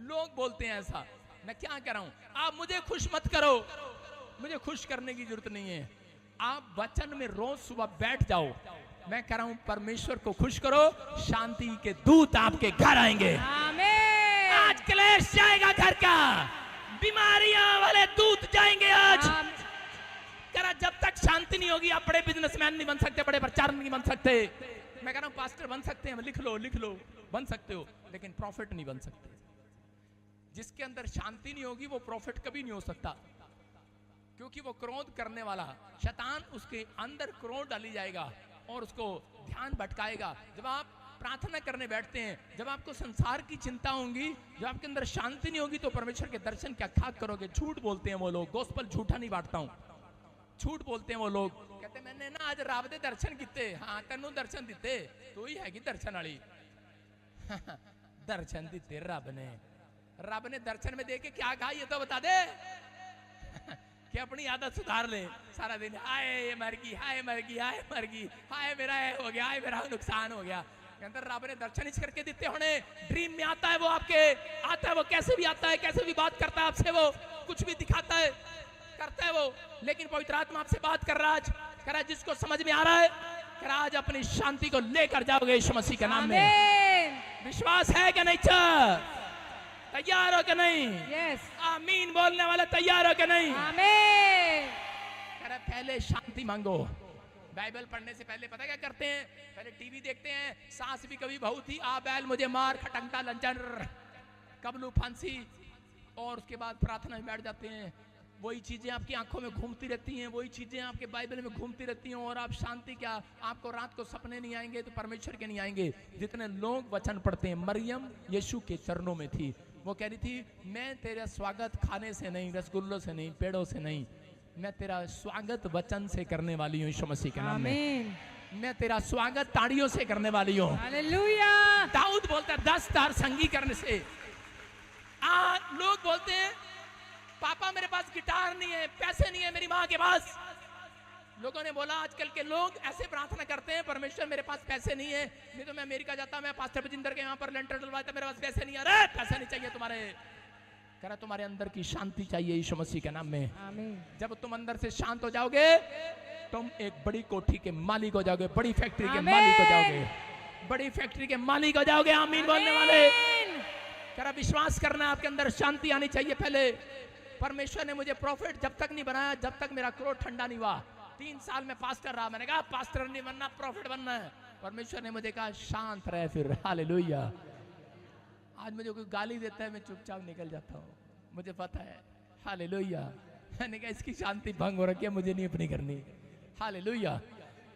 लोग बोलते हैं ऐसा, मैं क्या कर रहा हूं? आप मुझे खुश मत करो, मुझे खुश करने की जरूरत नहीं है। आप वचन में रोज सुबह बैठ जाओ। मैं कह रहा हूं परमेश्वर को खुश करो, शांति के दूत आपके घर आएंगे। आमीन। आज क्लेश जाएगा घर का, बीमारियां वाले दूत जाएंगे आज। करा जब तक शांति नहीं होगी आप बड़े बिजनेसमैन नहीं बन सकते, बड़े प्रचारक नहीं बन सकते। मैं कह रहा हूं पास्टर बन सकते हैं, लिख लो बन सकते हो, लेकिन प्रॉफिट नहीं बन सकते। जिसके अंदर शांति नहीं होगी वो प्रॉफिट कभी नहीं हो सकता, क्योंकि वो क्रोध करने वाला शैतान उसके अंदर क्रोध डाली जाएगा और उसको ध्यान भटकाएगा। जब आप प्रार्थना करने बैठते हैं, जब आपको संसार की चिंता होगी, जब आपके अंदर शांति नहीं होगी, तो परमेश्वर के दर्शन क्या खाक करोगे? झूठ बोलते हैं वो लोग, गोस्पल झूठा नहीं बांटता हूं, झूठ बोलते हैं वो लोग। कहते मैंने ना आज रात दे दर्शन किते, हाँ तेनू दर्शन दिते, तू ही हैगी दर्शन वाली। दर्शन दिते रब ने दर्शन में देके क्या कहा ये तो बता दे। कि अपनी आदत सुधार ले। सारा दिन हाय मर गई, हाय मर गई, हाय मर गई, हाय मेरा हो गया, हाय मेरा नुकसान हो गया। अंदर रब ने दर्शन इस करके देते होने, ड्रीम में आता है वो, आपके आता है वो, कैसे भी आता है, कैसे भी बात करता है आपसे, वो कुछ भी दिखाता है, करता है वो, लेकिन पवित्र आत्मा आपसे बात कर रहा है आज। कह रहा है जिसको समझ में आ रहा है, कह रहा आज अपनी शांति को लेकर जाओगे यीशु मसीह के नाम में। विश्वास है कि नहीं? तैयार हो कि नहीं? यस। आमीन बोलने वाले तैयार हो कि नहीं? आमीन। कह रहा पहले शांति मांगो। बाइबल पढ़ने से पहले पता क्या करते हैं? पहले टीवी देखते हैं, सास भी कभी बहू थी, आ बैल मुझे मार, खटंगटा लंचन कबलू फांसी, और उसके बाद प्रार्थना में बैठ जाते हैं। वही चीजें आपकी आंखों में घूमती रहती हैं, वही चीजें आपके बाइबल में घूमती रहती हैं, और आप शांति क्या, आपको रात को सपने नहीं आएंगे तो परमेश्वर के नहीं आएंगे। जितने लोग वचन पढ़ते हैं, मरियम यीशु के चरणों में थी, वो कह रही थी मैं तेरा स्वागत खाने से नहीं, रसगुल्लों से नहीं, पेड़ों से नहीं, मैं तेरा स्वागत वचन से करने वाली हूँ यीशु मसीह के नाम में। मैं तेरा स्वागत ताड़ियों से करने वाली हूँ। हालेलुया। दाऊद बोलता है 10 तार संगी करने से। लोग बोलते हैं पापा मेरे पास गिटार नहीं है, पैसे नहीं है मेरी माँ के पास, लोगों ने बोला आजकल के लोग ऐसे प्रार्थना करते हैं, परमेश्वर मेरे पास पैसे नहीं है, नहीं तो मैं अमेरिका जाता, मैं पास्टर बजिंदर के यहाँ पर लेंटर डलवाता, मेरे पास पैसे नहीं। अरे पैसे नहीं चाहिए तुम्हारे, कह रहा तुम्हारे अंदर की शांति चाहिए यीशु मसीह के नाम में। आमीन। जब तुम अंदर से शांत हो जाओगे, तुम एक बड़ी कोठी के मालिक हो जाओगे, बड़ी फैक्ट्री के मालिक हो जाओगे, बड़ी फैक्ट्री के मालिक हो जाओगे। आमीन बोलने वाले, कह रहा विश्वास करना, आपके अंदर शांति आनी चाहिए। पहले परमेश्वर ने मुझे प्रॉफिट जब तक नहीं बनाया, जब तक मेरा क्रोध ठंडा नहीं हुआ। 3 साल में पास्टर रहा, मैंने कहा पास्टर नहीं बनना, प्रॉफिट बनना है। परमेश्वर ने मुझे कहा शांत रहे, फिर हालेलुया। आज मुझे कोई गाली देता है, मैं चुपचाप निकल जाता हूँ, मुझे पता है। हालेलुया। मैंने कहा इसकी शांति भंग हो रखी है, मुझे नहीं अपनी करनी। हालेलुया।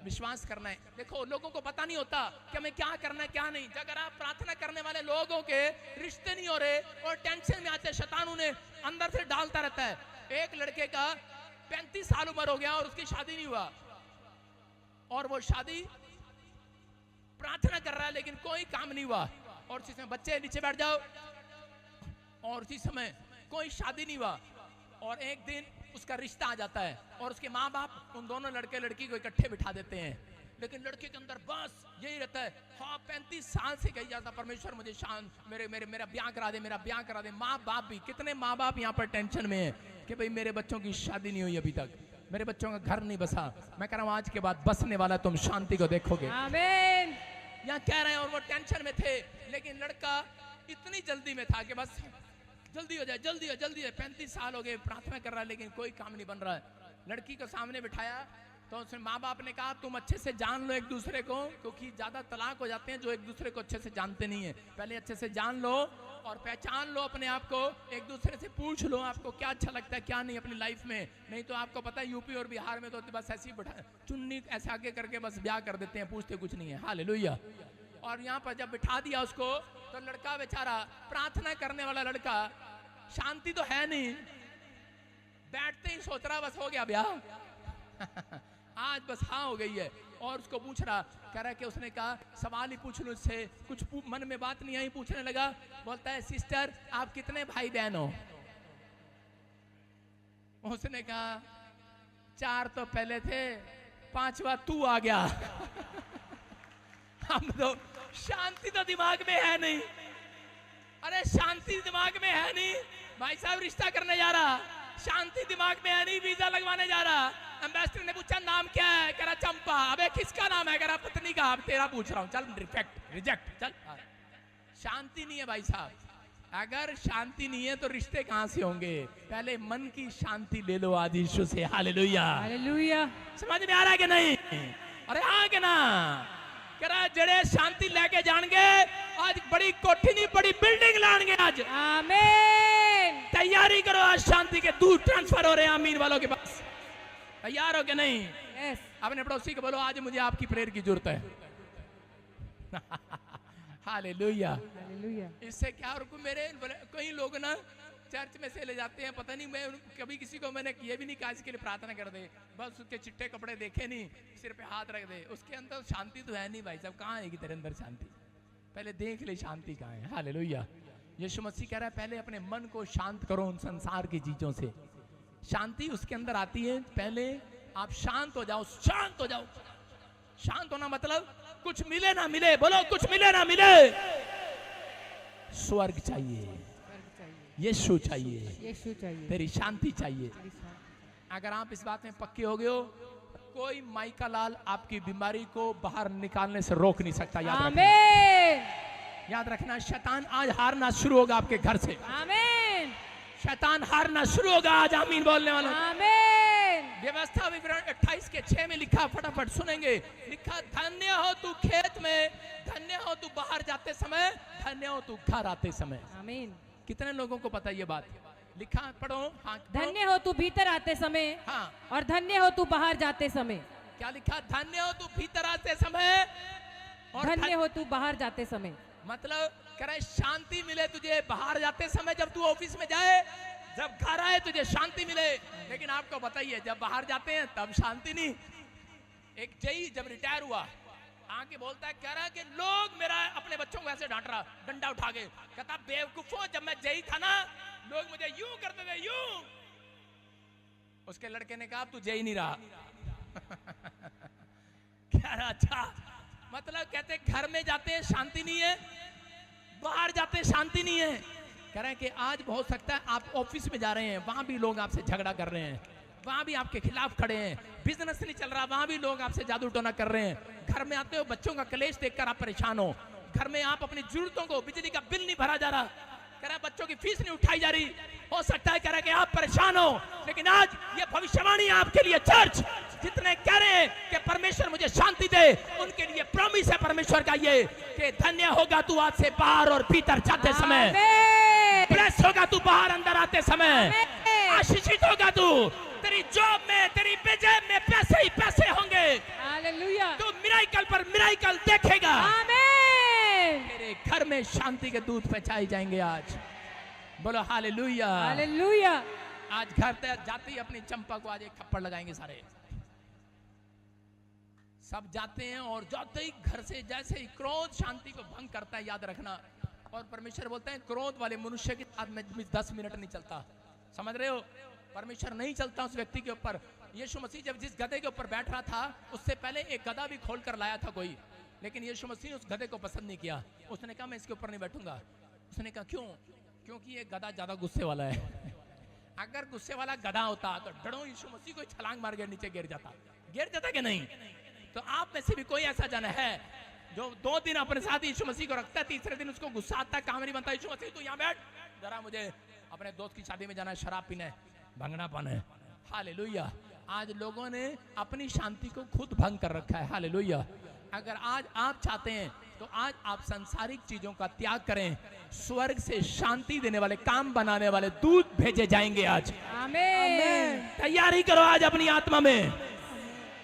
विश्वास करना है। देखो लोगों को पता नहीं होता कि हमें क्या करना है क्या नहीं। अगर आप प्रार्थना करने वाले लोगों के रिश्ते नहीं हो रहे और टेंशन में आते, शैतान उन्हें अंदर से डालता रहता है। एक लड़के का 35 साल उम्र हो गया और उसकी शादी नहीं हुआ, और वो शादी प्रार्थना कर रहा है लेकिन कोई काम नहीं हुआ। और उसी समय बच्चे नीचे बैठ जाओ, और उसी समय कोई शादी नहीं हुआ। और एक दिन उसका रिश्ता आ जाता है और उसके माँ बाप उन दोनों लड़के लड़की को इकट्ठे बिठा देते हैं, लेकिन लड़के के अंदर बस यही रहता है, हाँ 35 साल से कही जाता परमेश्वर मुझे मेरा ब्याह करा दे, मेरा ब्याह करा दे। माँ बाप भी, कितने माँ बाप यहाँ पर टेंशन में है कि भाई मेरे बच्चों की शादी नहीं हुई अभी तक, मेरे बच्चों का घर नहीं बसा। मैं कह रहा हूँ आज के बाद बसने वाला, तुम शांति को देखोगे। आमीन। यहाँ कह रहे हैं, और वो टेंशन में थे, लेकिन लड़का इतनी जल्दी में था कि बस जल्दी हो जाए, जल्दी हो, जल्दी है। 35 साल हो गए प्रार्थना कर रहा है लेकिन कोई काम नहीं बन रहा है। लड़की को सामने बिठाया तो उसने माँ बाप ने कहा तुम अच्छे से जान लो एक दूसरे को, क्योंकि ज्यादा तलाक हो जाते हैं जो एक दूसरे को अच्छे से जानते नहीं है। पहले अच्छे से जान लो और पहचान लो अपने आप को, एक दूसरे से पूछ लो आपको क्या अच्छा लगता है क्या नहीं अपनी लाइफ में। नहीं तो आपको पता है यूपी और बिहार में तो बस ऐसी चुन्नी ऐसे आगे करके बस ब्याह कर देते हैं, पूछते कुछ नहीं है। हालेलुया। और यहाँ पर जब बिठा दिया उसको तो लड़का बेचारा, प्रार्थना करने वाला लड़का, शांति तो है नहीं, बैठते ही सोच रहा बस हो गया ब्याह आज बस हाँ हो गई है। और उसको पूछ रहा, कह रहा कि उसने कहा सवाल ही पूछ लो इससे, कुछ मन में बात नहीं आई, पूछने लगा। बोलता है सिस्टर आप कितने भाई बहन हो? उसने कहा 4 तो पहले थे, 5वां तू आ गया हम तो, शांति तो दिमाग में है नहीं। अरे शांति दिमाग में है नहीं, भाई साहब रिश्ता करने जा रहा, शांति दिमाग में है नहीं, वीजा लगवाने जा रहा। एम्बेसडर ने पूछा नाम क्या है? कह रहा चंपा। अबे किसका नाम है? कह रहा पत्नी का। अब तेरा पूछ रहा हूँ, चल रिजेक्ट चल। शांति नहीं है भाई साहब। अगर शांति नहीं है तो रिश्ते कहां से होंगे? पहले मन की शांति ले लो आज यीशु से। हालेलुया। हालेलुया। समझ में आ रहा है कि नहीं? अरे हाँ के ना? कह रहा जड़े शांति लेके जाएंगे, आज बड़ी कोठी नहीं बड़ी बिल्डिंग लाएंगे आज। आमीन। तैयारी करो, आज शांति के दूर ट्रांसफर हो रहे हैं आमीन वालों के पास। तैयार हो के नहीं? यस। अपने पड़ोसी को बोलो आज मुझे आपकी प्रेयर की जरूरत है हालेलुया। हालेलुया। इससे क्या, और मेरे कई लोग ना चर्च में से ले जाते हैं, पता नहीं, मैं कभी किसी को मैंने ये भी नहीं कहा इसके लिए प्रार्थना कर दे, बस उसके चिट्टे कपड़े देखे नहीं, सिर पे हाथ रख दे, उसके अंदर शांति तो है नहीं भाई साहब। कहाँ आएगी तेरे अंदर शांति? पहले देख ले शांति कहाँ है। हालेलुया। यीशु मसीह कह रहा है पहले अपने मन को शांत करो उन संसार की चीजों से, शांति उसके अंदर आती है। पहले आप शांत हो जाओ, शांत हो जाओ। शांत होना मतलब कुछ मिले ना मिले, बोलो कुछ मिले ना मिले, स्वर्ग चाहिए, यीशु चाहिए, यीशु चाहिए, तेरी शांति चाहिए। अगर आप इस बात में पक्के हो गए हो, कोई माइका लाल आपकी बीमारी को बाहर निकालने से रोक नहीं सकता। याद रखना, याद रखना, शैतान आज हारना शुरू होगा आपके घर से। आमीन। शैतान हारना शुरू होगा आज। आमीन बोलने वालों। आमीन। व्यवस्था विवरण 28:6 में लिखा, फटाफट सुनेंगे। लिखा धन्य हो तू खेत में, धन्य हो तू बाहर जाते समय, धन्य हो तू घर आते समय। आमीन। कितने लोगों को पता ये बात? लिखा, पढ़ो। हाँ, धन्य हो तू भीतर आते समय, हाँ, और धन्य हो तू बाहर जाते समय। क्या लिखा? धन्य हो तू भीतर आते समय और धन्य हो तू बाहर जाते समय। मतलब कह रहा है शांति मिले तुझे बाहर जाते समय, जब तू ऑफिस में जाए, जब घर आए तुझे शांति मिले। लेकिन आपको बताइए जब बाहर जाते हैं तब शांति नहीं। एक जई जब रिटायर हुआ, आके बोलता है, कह रहा है कि लोग मेरा अपने बच्चों को ऐसे डांट रहा, डंडा उठा के, कहता बेवकूफों, जब मैं जई था ना लोग मुझे यूं करते थे, यूं। उसके लड़के ने कहा तू जई नहीं रहा, कह रहा अच्छा, मतलब कहते घर में जाते हैं शांति नहीं है, बाहर जाते हैं शांति नहीं है। कह रहे हैं कि आज हो सकता है आप ऑफिस में जा रहे हैं, वहां भी लोग आपसे झगड़ा कर रहे हैं, वहां भी आपके खिलाफ खड़े हैं, बिजनेस नहीं चल रहा, वहां भी लोग आपसे जादू टोना कर रहे हैं। घर में आते हो, बच्चों का कलेश देखकर आप परेशान हो, घर में आप अपनी जरूरतों को, बिजली का बिल नहीं भरा जा रहा, कह रहा बच्चों की फीस नहीं उठाई जा रही, हो सकता है कह रहा कि आप परेशान हो, लेकिन आज ये भविष्यवाणी है आपके लिए। चर्च जितने कह रहे हैं कि परमेश्वर मुझे शांति दे, उनके लिए प्रॉमिस है परमेश्वर का ये कि धन्य होगा तू आज से बाहर और भीतर जाते समय, ब्लेस होगा तू बाहर अंदर आते समय, आशीषित होगा तू, तेरी जॉब में, तेरी बिजनेस में पैसे ही पैसे होंगे, हालेलुया, तू मिराइकल पर मिराइकल देखेगा, आमीन, तेरे घर में शांति के दूत पहुंचाए जाएंगे आज। बोलो हालेलुया। हालेलुया। आज घर तक जाते ही अपनी चंपा को आज एक थप्पड़ लगाएंगे सारे, सब जाते हैं और जाते ही घर से जैसे ही क्रोध शांति को भंग करता है, याद रखना। और परमेश्वर बोलते हैं क्रोध वाले मनुष्य के साथ में 10 मिनट नहीं चलता, समझ रहे हो, परमेश्वर नहीं चलता उस व्यक्ति के ऊपर। यीशु मसीह जब जिस गधे के ऊपर बैठ रहा था, उससे पहले एक गधा भी खोल कर लाया था कोई, लेकिन यीशु मसीह ने उस गधे को पसंद नहीं किया, उसने कहा मैं इसके ऊपर नहीं बैठूंगा। उसने कहा क्यों? क्योंकि ये गधा ज्यादा गुस्से वाला है। अगर गुस्से वाला गधा होता तो डरो यीशु मसीह को छलांग मार के नीचे गिर जाता कि नहीं? तो आप में से भी कोई ऐसा जन है जो 2 दिन अपने साथ यीशु मसीह को रखता है, तीसरे दिन उसको गुस्सा आता है, काम नहीं बनता, यीशु मसीह तू यहाँ बैठ जरा, मुझे अपने दोस्त की शादी में जाना है, शराब पीना है, भंगड़ापन है। हालेलुया। आज लोगों ने अपनी शांति को खुद भंग कर रखा है। हालेलुया। अगर आज आप चाहते हैं तो आज आप सांसारिक चीजों का त्याग करें, स्वर्ग से शांति देने वाले, काम बनाने वाले दूत भेजे जाएंगे आज। आमीन। तैयारी करो आज अपनी आत्मा में।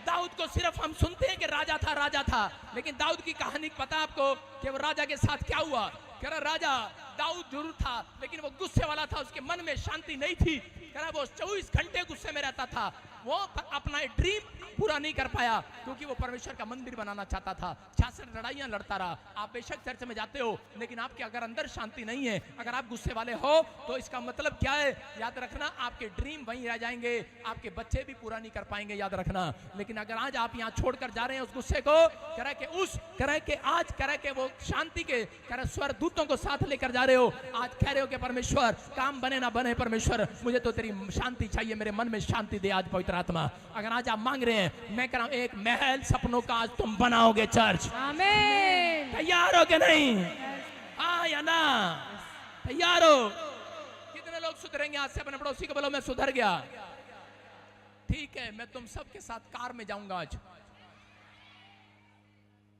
दाऊद को सिर्फ हम सुनते हैं कि राजा था, लेकिन दाऊद की कहानी पता आपको कि वो राजा के साथ क्या हुआ? कह रहा राजा दाऊद जरूर था, लेकिन वो गुस्से वाला था, उसके मन में शांति नहीं थी। कह रहा वो 24 घंटे गुस्से में रहता था, वो अपना ड्रीम पूरा नहीं कर पाया क्योंकि वो परमेश्वर का मंदिर बनाना चाहता था। 66 लड़ाइयां लड़ता रहा। आप बेशक चर्च में जाते हो, लेकिन आपके अगर अंदर शांति नहीं है, अगर आप गुस्से वाले हो, तो इसका मतलब क्या है? याद रखना, आपके ड्रीम वहीं रह जाएंगे, आपके बच्चे भी पूरा नहीं कर पाएंगे, याद रखना। लेकिन अगर आज आप यहाँ छोड़कर जा रहे हैं उस गुस्से को, आज वो शांति के स्वर्गदूतों को साथ लेकर जा रहे हो, आज कह रहे हो कि परमेश्वर काम बने ना बने, परमेश्वर मुझे तो तेरी शांति चाहिए, मेरे मन में शांति दे आज पवित्र आत्मा। अगर आज आप मांग रहे हैं, मैं कह रहा हूं एक महल सपनों का आज तुम बनाओगे चर्च। आमीन। तैयार हो कि नहीं? हाँ या ना? तैयार हो? कितने लोग सुधरेंगे आज से? अपने पड़ोसी को बोलो मैं सुधर गया। ठीक है, मैं तुम सबके साथ कार में जाऊंगा आज।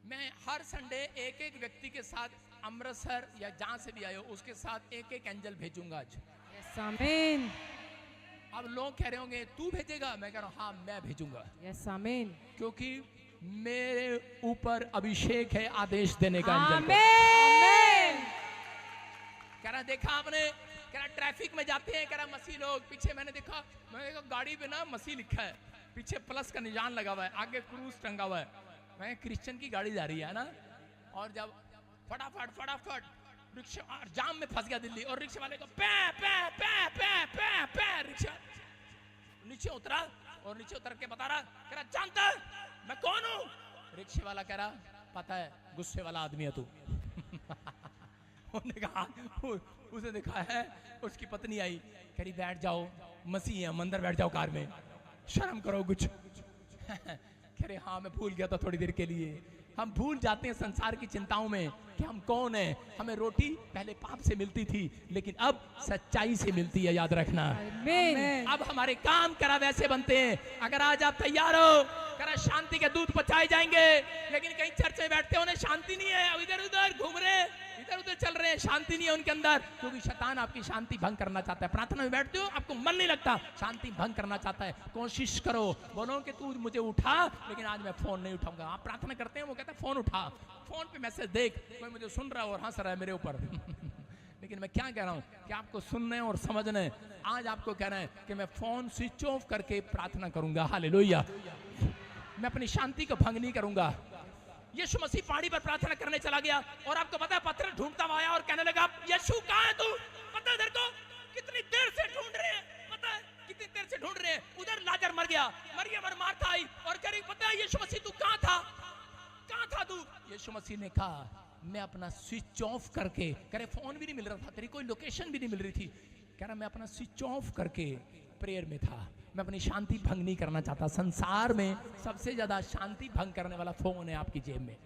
मैं हर संडे एक एक व्यक्ति के साथ अमृतसर या जहां से भी आए हो उसके साथ एक एक एंजल भेजूंगा आज। यस आमीन। अब लोग कह रहे होंगे तू भेजेगा, मैं कह रहा हूं हाँ मैं भेजूंगा, यस आमीन, क्योंकि मेरे ऊपर अभिषेक है आदेश देने का एंजल को। आमीन। कह रहा देखा आपने, कह रहा ट्रैफिक में जाते हैं, कह रहा मसीह लोग, पीछे मैंने देखा गाड़ी पे ना मसीह लिखा है, पीछे प्लस का निशान लगा हुआ है, आगे क्रूज टंगा हुआ है, मैं क्रिश्चियन की गाड़ी जा रही है ना। और जब फटाफट रिक्शा जाम में फंस गया दिल्ली, और रिक्शे वाले को पे रिक्शा नीचे उतरा, और नीचे उतर के बता रहा, कह रहा जानता है मैं कौन हूँ? रिक्शे वाला कह रहा पता है, गुस्से वाला आदमी है तू। उसने कहा, उसे देखा है, उसकी पत्नी आई, कह रही बैठ जाओ, मसीह है, अंदर बैठ जाओ कार में, शर्म करो कुछ। कह रहे हाँ मैं भूल गया था थोड़ी देर के लिए। हम भूल जाते हैं संसार की चिंताओं में कि हम कौन हैं। हमें रोटी पहले पाप से मिलती थी, लेकिन अब सच्चाई से मिलती है, याद रखना। आमीन। अब हमारे काम करा वैसे बनते हैं। अगर आज आप तैयार हो, करा शांति के दूत पहुंचाए जाएंगे, लेकिन कहीं चर्च में बैठते होने शांति नहीं है, इधर उधर घूम रहे, इधर उधर चल रहे हैं, शांति नहीं है उनके अंदर, क्योंकि शैतान आपकी शांति भंग करना चाहता है। प्रार्थना में बैठते हो, आपको मन नहीं लगता, शांति भंग करना चाहता है। कोशिश करो, बोलो कि तू मुझे उठा, लेकिन आज मैं फोन नहीं उठाऊंगा। आप प्रार्थना करते हैं, वो कहता है फोन उठा, फोन पे मैसेज देख, कोई मुझे सुन रहा है और हंस रहा है मेरे ऊपर। लेकिन मैं क्या कह रहा हूं कि आपको सुनने और समझने, आज आपको कहना है कि मैं फोन स्विच ऑफ करके प्रार्थना करूंगा। हालेलुया। मैं अपनी शांति को भंग नहीं करूंगा। यीशु मसीह पहाड़ी पर प्रार्थना करने चला गया, और आपको पता है पत्थर ढूंढता हुआ आया और कहने लगा यीशु कहां है तू? पता है तेरे को कितनी देर से ढूंढ रहे हैं, पता है कितनी देर से से ढूंढ रहे हैं, उधर लाजर मर गया, मरियम और मार्था आई और कह रही पता है यीशु मसीह तू कहां था, कहां था तू? यीशु मसीह ने कहा मैं अपना स्विच ऑफ करके, कह रहे फोन भी नहीं मिल रहा था, तेरी कोई लोकेशन भी नहीं मिल रही थी, कह रहा मैं अपना स्विच ऑफ करके प्रेयर में था, मैं अपनी शांति भंग नहीं करना चाहता। संसार में सबसे ज्यादा शांति भंग करने वाला फोन है आपकी जेब में।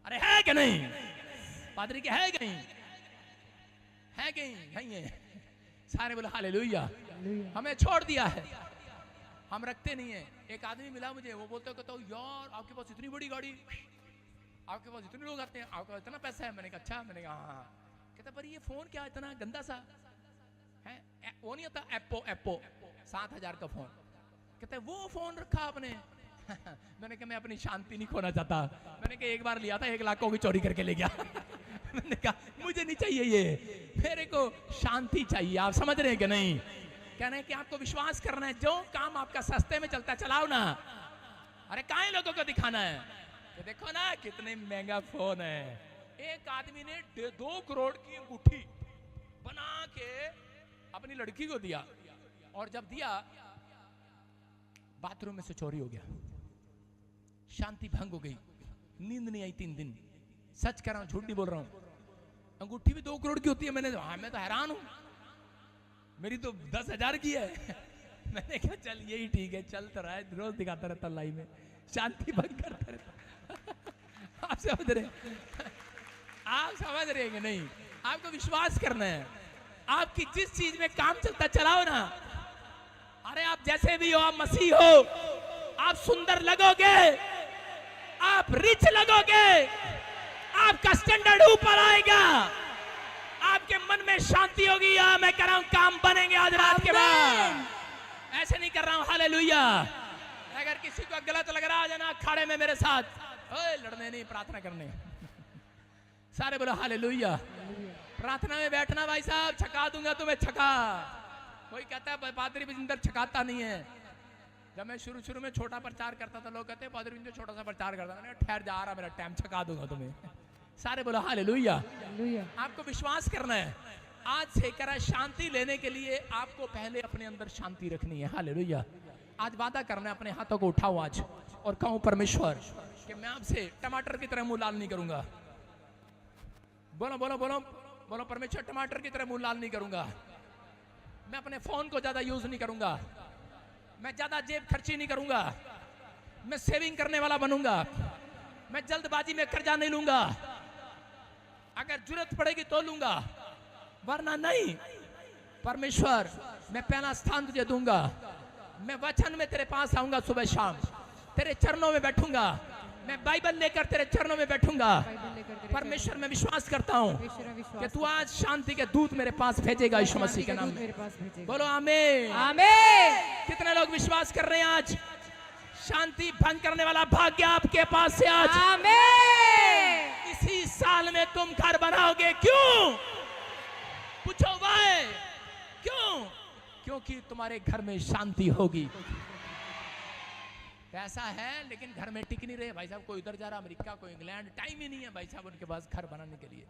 अरे है कि नहीं पादरी के, है कि नहीं, है कि नहीं है? सारे बोले हालेलुया। हमें छोड़ दिया है, हम रखते नहीं है। एक आदमी मिला मुझे, वो बोलते कहता हूँ यार आपके पास इतनी बड़ी गाड़ी, आपके पास इतने लोग आते हैं, आपके पास इतना पैसा है। मैंने कहा अच्छा, मैंने कहा हाँ। कहता पर ये फोन क्या इतना गंदा सा है, वो नहीं होता एप्पो, एप्पो 7,000 का फोन। कहता है वो फोन रखा आपने? मैंने कहा मैं अपनी शांति नहीं खोना चाहता। मैंने कहा एक बार लिया था 1 लाख की चोरी करके ले गया। मैंने कहा मुझे नहीं चाहिए ये, मेरे को शांति चाहिए। आप समझ रहे हैं कि नहीं? कहना है कि आपको विश्वास करना है, जो काम आपका सस्ते में चलता है चलाओ ना। अरे काहे लोगों को दिखाना है कि देखो ना कितने महंगा फोन है। एक आदमी ने 2 करोड़ की अंगूठी बना के अपनी लड़की को दिया, और जब दिया बाथरूम में से चोरी हो गया, शांति भंग हो गई, नींद नहीं आई 3 दिन। सच कह रहा हूं, झूठ नहीं बोल रहा हूं। अंगूठी भी 2 करोड़ की होती है। मैं तो हैरान हूं, मेरी तो 10,000 की है। मैंने कहा चल यही ठीक है, चलता रहा है, रोज दिखाता रहता लाइव में, शांति भंग करता रहता। आप समझ रहे, आप समझ रहे कि नहीं? आपको विश्वास करना है, आपकी जिस चीज में काम चलता चलाओ ना। अरे आप जैसे भी हो, आप मसीह हो, आप सुंदर लगोगे, आप रिच लगोगे, आपका स्टैंडर्ड ऊपर आएगा, आपके मन में शांति होगी। मैं कह रहा हूं काम बनेंगे आज रात के बाद। ऐसे नहीं कर रहा हूं, हालेलुया। अगर किसी को गलत लग रहा है ना, अखाड़े में मेरे साथ, ओए लड़ने नहीं, प्रार्थना करने। सारे बोलो हालेलुया। प्रार्थना में बैठना भाई साहब, छका दूंगा तुम्हें, छका। कोई कहता है पादरी बिजिंदर छकाता नहीं है। जब मैं शुरू में छोटा प्रचार करता था, लोग कहते हैं पादरी बिजिंदर छोटा सा प्रचार करता था। मैंने ठहर जा रहा मेरा टाइम, छका दूंगा तुम्हें। सारे बोलो हालेलुया। आपको विश्वास करना है। आज से करा शांति लेने के लिए आपको पहले अपने अंदर शांति रखनी है। हालेलुया। आज वादा करना है, अपने हाथों को उठाओ आज और कहूं परमेश्वर कि मैं आपसे टमाटर की तरह मुंह लाल नहीं करूंगा। बोलो बोलो बोलो बोलो, परमेश्वर टमाटर की तरह मुंह लाल नहीं करूंगा। मैं अपने फोन को ज्यादा यूज नहीं करूंगा, मैं ज्यादा जेब खर्ची नहीं करूंगा, मैं सेविंग करने वाला बनूंगा, मैं जल्दबाजी में कर्जा नहीं लूंगा, अगर जरूरत पड़ेगी तो लूंगा, वरना नहीं। परमेश्वर मैं पहला स्थान तुझे दूंगा, मैं वचन में तेरे पास आऊंगा, सुबह शाम तेरे चरणों में बैठूंगा, मैं बाइबल लेकर तेरे चरणों में बैठूंगा। परमेश्वर मैं विश्वास करता हूं कि तू आज शांति के दूत मेरे पास भेजेगा, यीशु मसीह के नाम में। बोलो आमीन आमीन। कितने लोग विश्वास कर रहे हैं आज शांति भंग करने वाला भाग्य आपके पास से आज? आमीन। इसी साल में तुम घर बनाओगे। क्यों? पूछो भाई क्यों? क्योंकि तुम्हारे घर में शांति होगी। पैसा है लेकिन घर में टिक नहीं रहे भाई साहब। कोई उधर जा रहा अमेरिका, कोई इंग्लैंड, टाइम ही नहीं है भाई साहब उनके पास घर बनाने के लिए।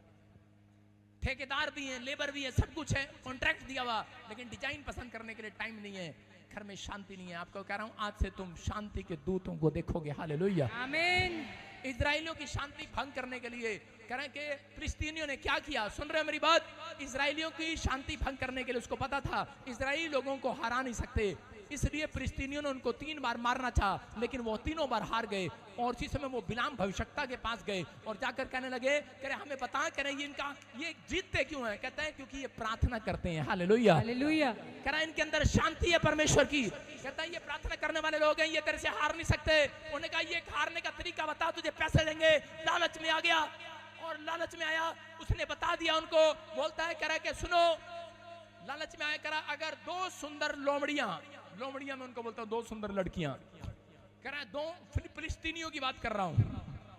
ठेकेदार भी हैं, लेबर भी है, सब कुछ है, कॉन्ट्रैक्ट दिया हुआ, लेकिन डिजाइन पसंद करने के लिए टाइम नहीं है, घर में शांति नहीं है। आपको कह रहा हूं आज से तुम शांति के दूतों को देखोगे। हालेलुया आमीन। इजराइलियों की शांति भंग करने के लिए कह रहे हैं कि फिलिस्तीनियों ने क्या किया? सुन रहे हैं मेरी बात? इजराइलियों की शांति भंग करने के लिए उसको पता था इजराइली लोगों को हरा नहीं सकते, इसलिए फिलिस्तीनियों ने उनको 3 बार मारना चाहा, लेकिन वो 3 बार हार गए। और उसी समय वो बिलाम भविष्यवक्ता के पास गए और जाकर कहने लगे, कह रहे हमें बता, कह रहे इनका ये जीतते क्यों है? कहता है क्योंकि ये प्रार्थना करते हैं। Hallelujah hallelujah. कह रहा है इनके अंदर शांति है परमेश्वर की। कहता है ये प्रार्थना करने वाले लोग हैं, ये तेरे से हार नहीं सकते। उन्होंने कहा ये हारने का तरीका बता, तुझे पैसे देंगे। लालच में आ गया और लालच में आया, उसने बता दिया उनको। बोलता है कह रहा है कि सुनो, लालच में आया, करा अगर 2 सुंदर लोमड़ियां में उनको बोलता हूं 2 सुंदर लड़कियां, कह रहा है 2 फिलिस्तीनियों की बात कर रहा हूं,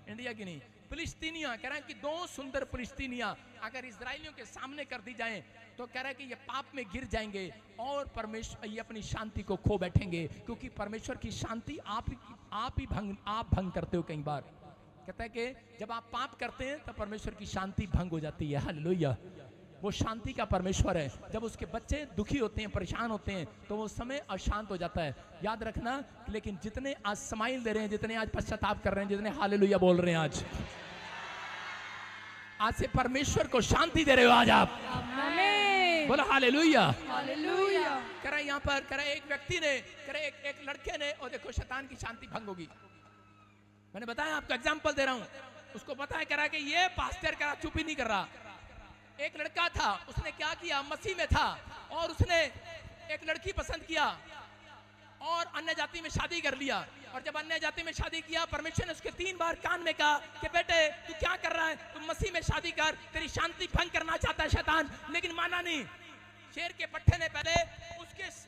इंडिया की नहीं, फिलिस्तीनियां। कह रहा है कि 2 सुंदर फिलिस्तीनियां अगर इजराइलियों के सामने कर दी जाएं तो कह रहा है कि ये पाप में गिर जाएंगे और परमेश्वर ये अपनी शांति को खो बैठेंगे, क्योंकि परमेश्वर की शांति आप भंग करते हो कई बार। कहता है कि जब आप पाप करते हैं तो परमेश्वर की शांति भंग हो जाती है। हालेलुया। वो शांति का परमेश्वर है। जब उसके बच्चे दुखी होते हैं, परेशान होते हैं, तो वो समय अशांत हो जाता है। याद रखना। लेकिन जितने आज स्माइल दे रहे हैं, जितने आज पश्चाताप कर रहे हैं, जितने हालेलुया बोल रहे हैं, आज से परमेश्वर को शांति दे रहे हो आज आप। आमीन। बोलो हालेलुया। हालेलुया। कह रहा यहाँ पर, कह रहा एक व्यक्ति ने, कह रहा एक लड़के ने, और देखो शैतान की शांति भंग होगी। मैंने बताया, आपको एग्जांपल दे रहा हूं। उसको पता है, कह रहा कि ये पास्टर कह रहा, चुप ही नहीं कर रहा। एक लड़का था, उसने क्या किया, मसीह में था और उसने एक लड़की पसंद किया और अन्य जाति में शादी कर लिया। और जब अन्य जाति में शादी किया, परमेश्वर ने उसके 3 बार कान में कहा कि बेटे तू क्या कर रहा है, तू मसीह में शादी कर, तेरी शांति भंग करना चाहता है शैतान। लेकिन माना नहीं। शेर के पट्टे ने पहले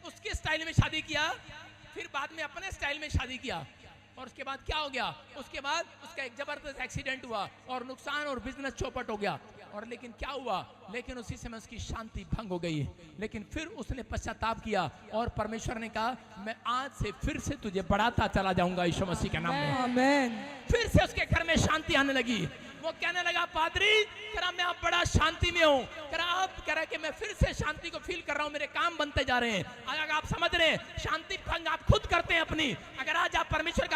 उसके स्टाइल में शादी किया, फिर बाद में अपने स्टाइल में शादी किया। और उसके बाद क्या हो गया, उसके बाद उसका एक जबरदस्त एक्सीडेंट हुआ और नुकसान और बिजनेस चौपट हो गया। और लेकिन क्या हुआ, लेकिन उसी समय उसकी शांति भंग हो गई। लेकिन फिर उसने पश्चाताप किया और परमेश्वर ने कहा मैं आज से फिर से तुझे बढ़ाता चला जाऊंगा यीशु मसीह के नाम में। आमेन। फिर से उसके घर में शांति आने लगी। वो कहने लगा, पादरी कह रहा मैं अब बड़ा शांति में हूँ। कह रहा अब कह रहा कि मैं फिर से शांति को फील कर रहा हूँ, मेरे काम बनते जा रहे हैं। अगर आप समझ रहे हैं, शांति भंग आप खुद करते हैं अपनी। अगर आज आप परमेश्वर का